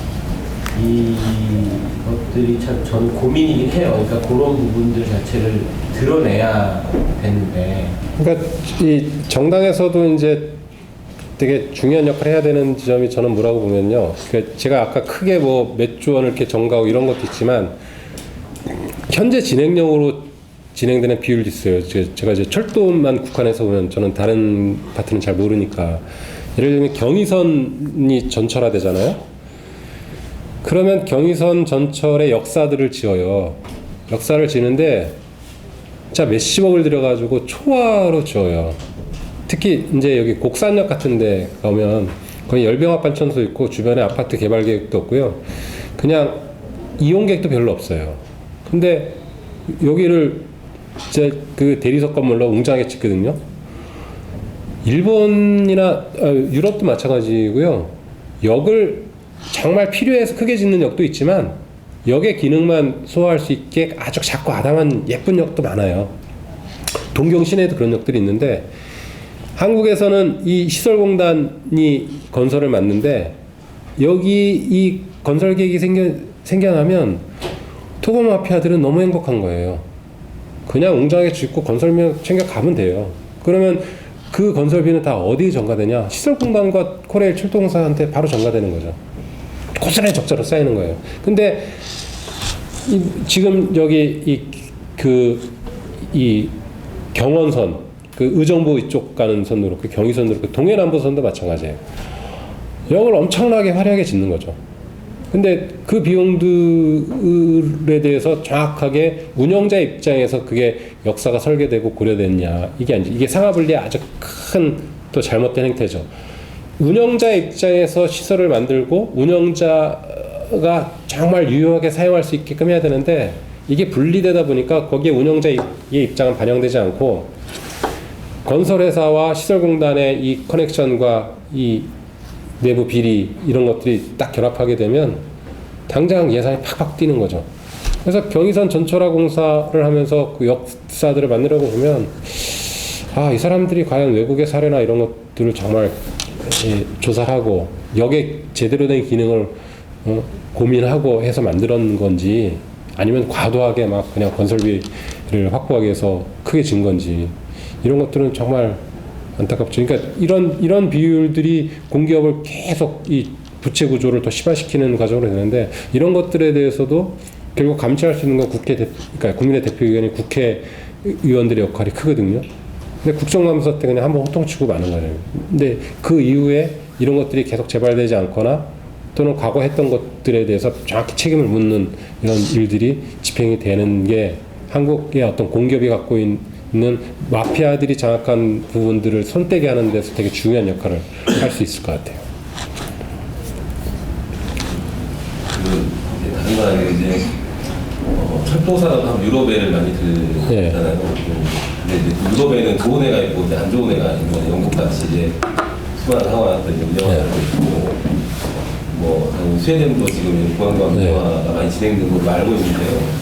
이 것들이 참 저는 고민이긴 해요. 그러니까 그런 부분들 자체를 드러내야 되는데. 그러니까 이 정당에서도 이제 되게 중요한 역할을 해야 되는 지점이 저는 뭐라고 보면요. 그러니까 제가 아까 크게 뭐 몇 조 원을 이렇게 전가하고 이런 것도 있지만 현재 진행형으로 진행되는 비율도 있어요. 제가 이제 철도만 국한해서 보면 저는 다른 파트는 잘 모르니까 예를 들면 경의선이 전철화되잖아요. 그러면 경의선 전철의 역사들을 지어요. 역사를 지는데 자 몇십억을 들여가지고 초화로 지어요. 특히 이제 여기 곡산역 같은데 가면 거의 열병합반천소 있고 주변에 아파트 개발 계획도 없고요. 그냥 이용 계획도 별로 없어요. 근데 여기를 이제 그 대리석 건물로 웅장하게 짓거든요. 일본이나 유럽도 마찬가지고요. 역을 정말 필요해서 크게 짓는 역도 있지만 역의 기능만 소화할 수 있게 아주 작고 아담한 예쁜 역도 많아요. 동경 시내에도 그런 역들이 있는데 한국에서는 이 시설공단이 건설을 맡는데 여기 이 건설 계획이 생겨나면 토거 마피아들은 너무 행복한 거예요. 그냥 웅장하게 짓고 건설비만 챙겨 가면 돼요. 그러면 그 건설비는 다 어디에 전가되냐? 시설공단과 코레일 철도공사한테 바로 전가되는 거죠. 고스란히 적자로 쌓이는 거예요. 근데 지금 여기 이 경원선, 그 의정부 이쪽 가는 선도 그렇고 경의선도 그렇고 동해남부선도 마찬가지예요. 역을 엄청나게 화려하게 짓는 거죠. 근데 그 비용들에 대해서 정확하게 운영자 입장에서 그게 역사가 설계되고 고려됐냐, 이게 아니지. 이게 상하분리의 아주 큰 또 잘못된 행태죠. 운영자 입장에서 시설을 만들고 운영자가 정말 유효하게 사용할 수 있게끔 해야 되는데 이게 분리되다 보니까 거기에 운영자의 입장은 반영되지 않고 건설회사와 시설공단의 이 커넥션과 이 내부 비리 이런 것들이 딱 결합하게 되면 당장 예산이 팍팍 뛰는 거죠. 그래서 경의선 전철화 공사를 하면서 그 역사들을 만들려고 보면 이 사람들이 과연 외국의 사례나 이런 것들을 정말 조사하고 역에 제대로 된 기능을 고민하고 해서 만들었는 건지 아니면 과도하게 막 그냥 건설비를 확보하기 위해서 크게 진 건지 이런 것들은 정말 안타깝죠. 그러니까 이런 비율들이 공기업을 계속 이 부채 구조를 더 심화시키는 과정으로 되는데 이런 것들에 대해서도 결국 감시할 수 있는 건 그러니까 국민의 대표의원이 국회의원들의 역할이 크거든요. 근데 국정감사 때 그냥 한번 호통치고 마는 거예요. 근데 그 이후에 이런 것들이 계속 재발되지 않거나 또는 과거 했던 것들에 대해서 정확히 책임을 묻는 이런 일들이 집행이 되는 게 한국의 어떤 공기업이 갖고 있는 마피아들이 장악한 부분들을 손떼게 하는 데서 되게 중요한 역할을 할 수 있을 것 같아요. 다른 말하면 이제 철도사도 하면 유럽애를 많이 들잖아요. 근데 이제 유럽에는 좋은 애가 있고 이제 안 좋은 애가 있고 영국 같이 이제 수많은 상황에서 운영을 하고 있고 뭐 스웨덴도 지금 공항과 많이 진행된 걸로 알고 있는데요.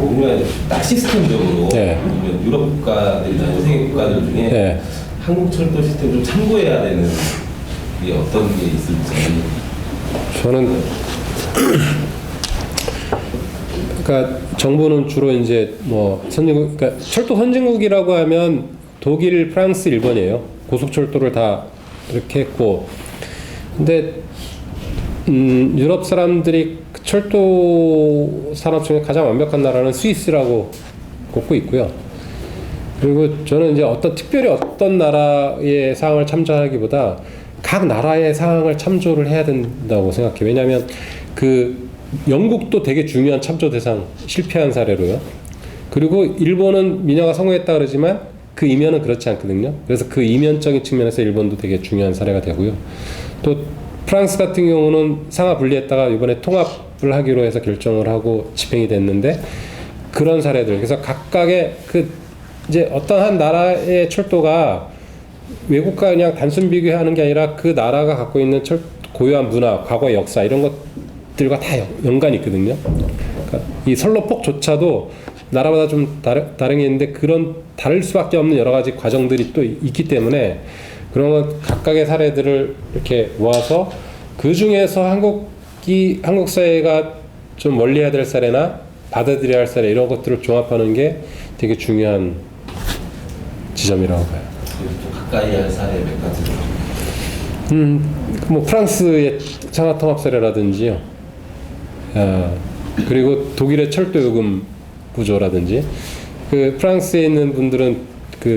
우리가 딱 시스템적으로 유럽 국가들이나 세계 국가들 중에 한국 철도 시스템 좀 참고해야 되는 게 어떤 게 있을지. 저는 그러니까 정부는 주로 이제 뭐 선진국, 그러니까 철도 선진국이라고 하면 독일, 프랑스, 일본이에요. 고속철도를 다 이렇게 했고, 근데 유럽 사람들이 철도 산업 중에 가장 완벽한 나라는 스위스라고 꼽고 있고요. 그리고 저는 이제 특별히 어떤 나라의 상황을 참조하기보다 각 나라의 상황을 참조를 해야 된다고 생각해요. 왜냐하면 영국도 되게 중요한 참조 대상 실패한 사례로요. 그리고 일본은 민영화 성공했다 그러지만 그 이면은 그렇지 않거든요. 그래서 그 이면적인 측면에서 일본도 되게 중요한 사례가 되고요. 또 프랑스 같은 경우는 상하 분리했다가 이번에 통합을 하기로 해서 결정을 하고 집행이 됐는데 그런 사례들. 그래서 각각의 이제 어떤 한 나라의 철도가 외국과 그냥 단순 비교하는 게 아니라 그 나라가 갖고 있는 고유한 문화, 과거의 역사 이런 것들과 다 연관이 있거든요. 그러니까 이 선로폭조차도 나라마다 좀 다른 게 있는데 그런 다를 수밖에 없는 여러 가지 과정들이 또 있기 때문에 그런 것 각각의 사례들을 이렇게 모아서 그 중에서 한국 사회가 좀 멀리해야 될 사례나 받아들여야 할 사례 이런 것들을 종합하는 게 되게 중요한 지점이라고 봐요. 가까이 할 사례 몇 가지. 뭐 프랑스의 상하 통합 사례라든지요. 그리고 독일의 철도 요금 구조라든지 프랑스에 있는 분들은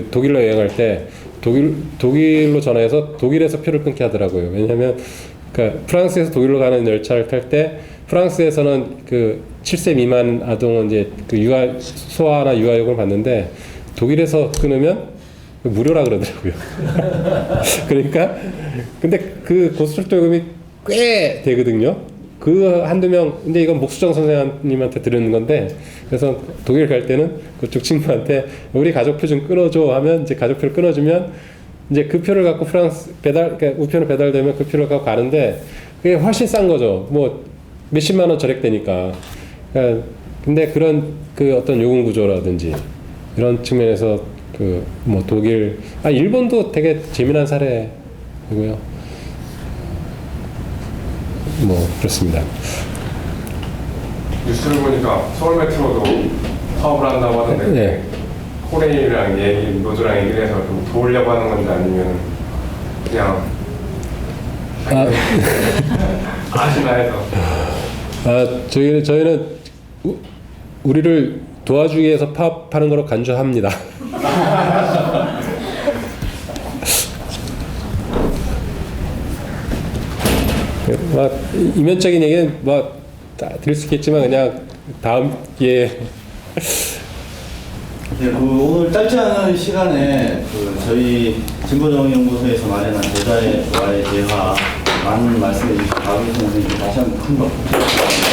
독일로 여행할 때 독일로 전화해서 독일에서 표를 끊게 하더라고요. 왜냐하면 프랑스에서 독일로 가는 열차를 탈 때 프랑스에서는 7세 미만 아동은 이제 소아나 유아요금을 받는데 독일에서 끊으면 무료라 그러더라고요. 그러니까 근데 고속철도 요금이 꽤 되거든요. 한두 명, 근데 이건 목수정 선생님한테 들은 건데, 그래서 독일 갈 때는 그쪽 친구한테 우리 가족표 좀 끊어줘 하면 이제 가족표를 끊어주면 이제 그 표를 갖고 프랑스 그러니까 우편으로 배달되면 그 표를 갖고 가는데 그게 훨씬 싼 거죠. 뭐 몇십만 원 절약되니까. 그러니까 근데 그런 그 어떤 요금 구조라든지 이런 측면에서 그 뭐 독일, 일본도 되게 재미난 사례이고요. 뭐 그렇습니다. 뉴스를 보니까 서울 메트로도 사업을 한다고 하던데 네. 코레일이랑 노조랑 얘기를 해서 좀 도우려고 하는 건지 아니면 그냥 아시나 해서. 저희는 우리를 도와주기 위해서 파업하는 거로 간주합니다. 이면적인 얘기는 다 드릴 수 있겠지만 그냥 다음 기회에. 네, 오늘 짧지 않은 시간에 저희 진보정의연구소에서 마련한 제자와의 대화 많은 말씀해 주신 박윤선 선생님 다시 한번 큰 박수.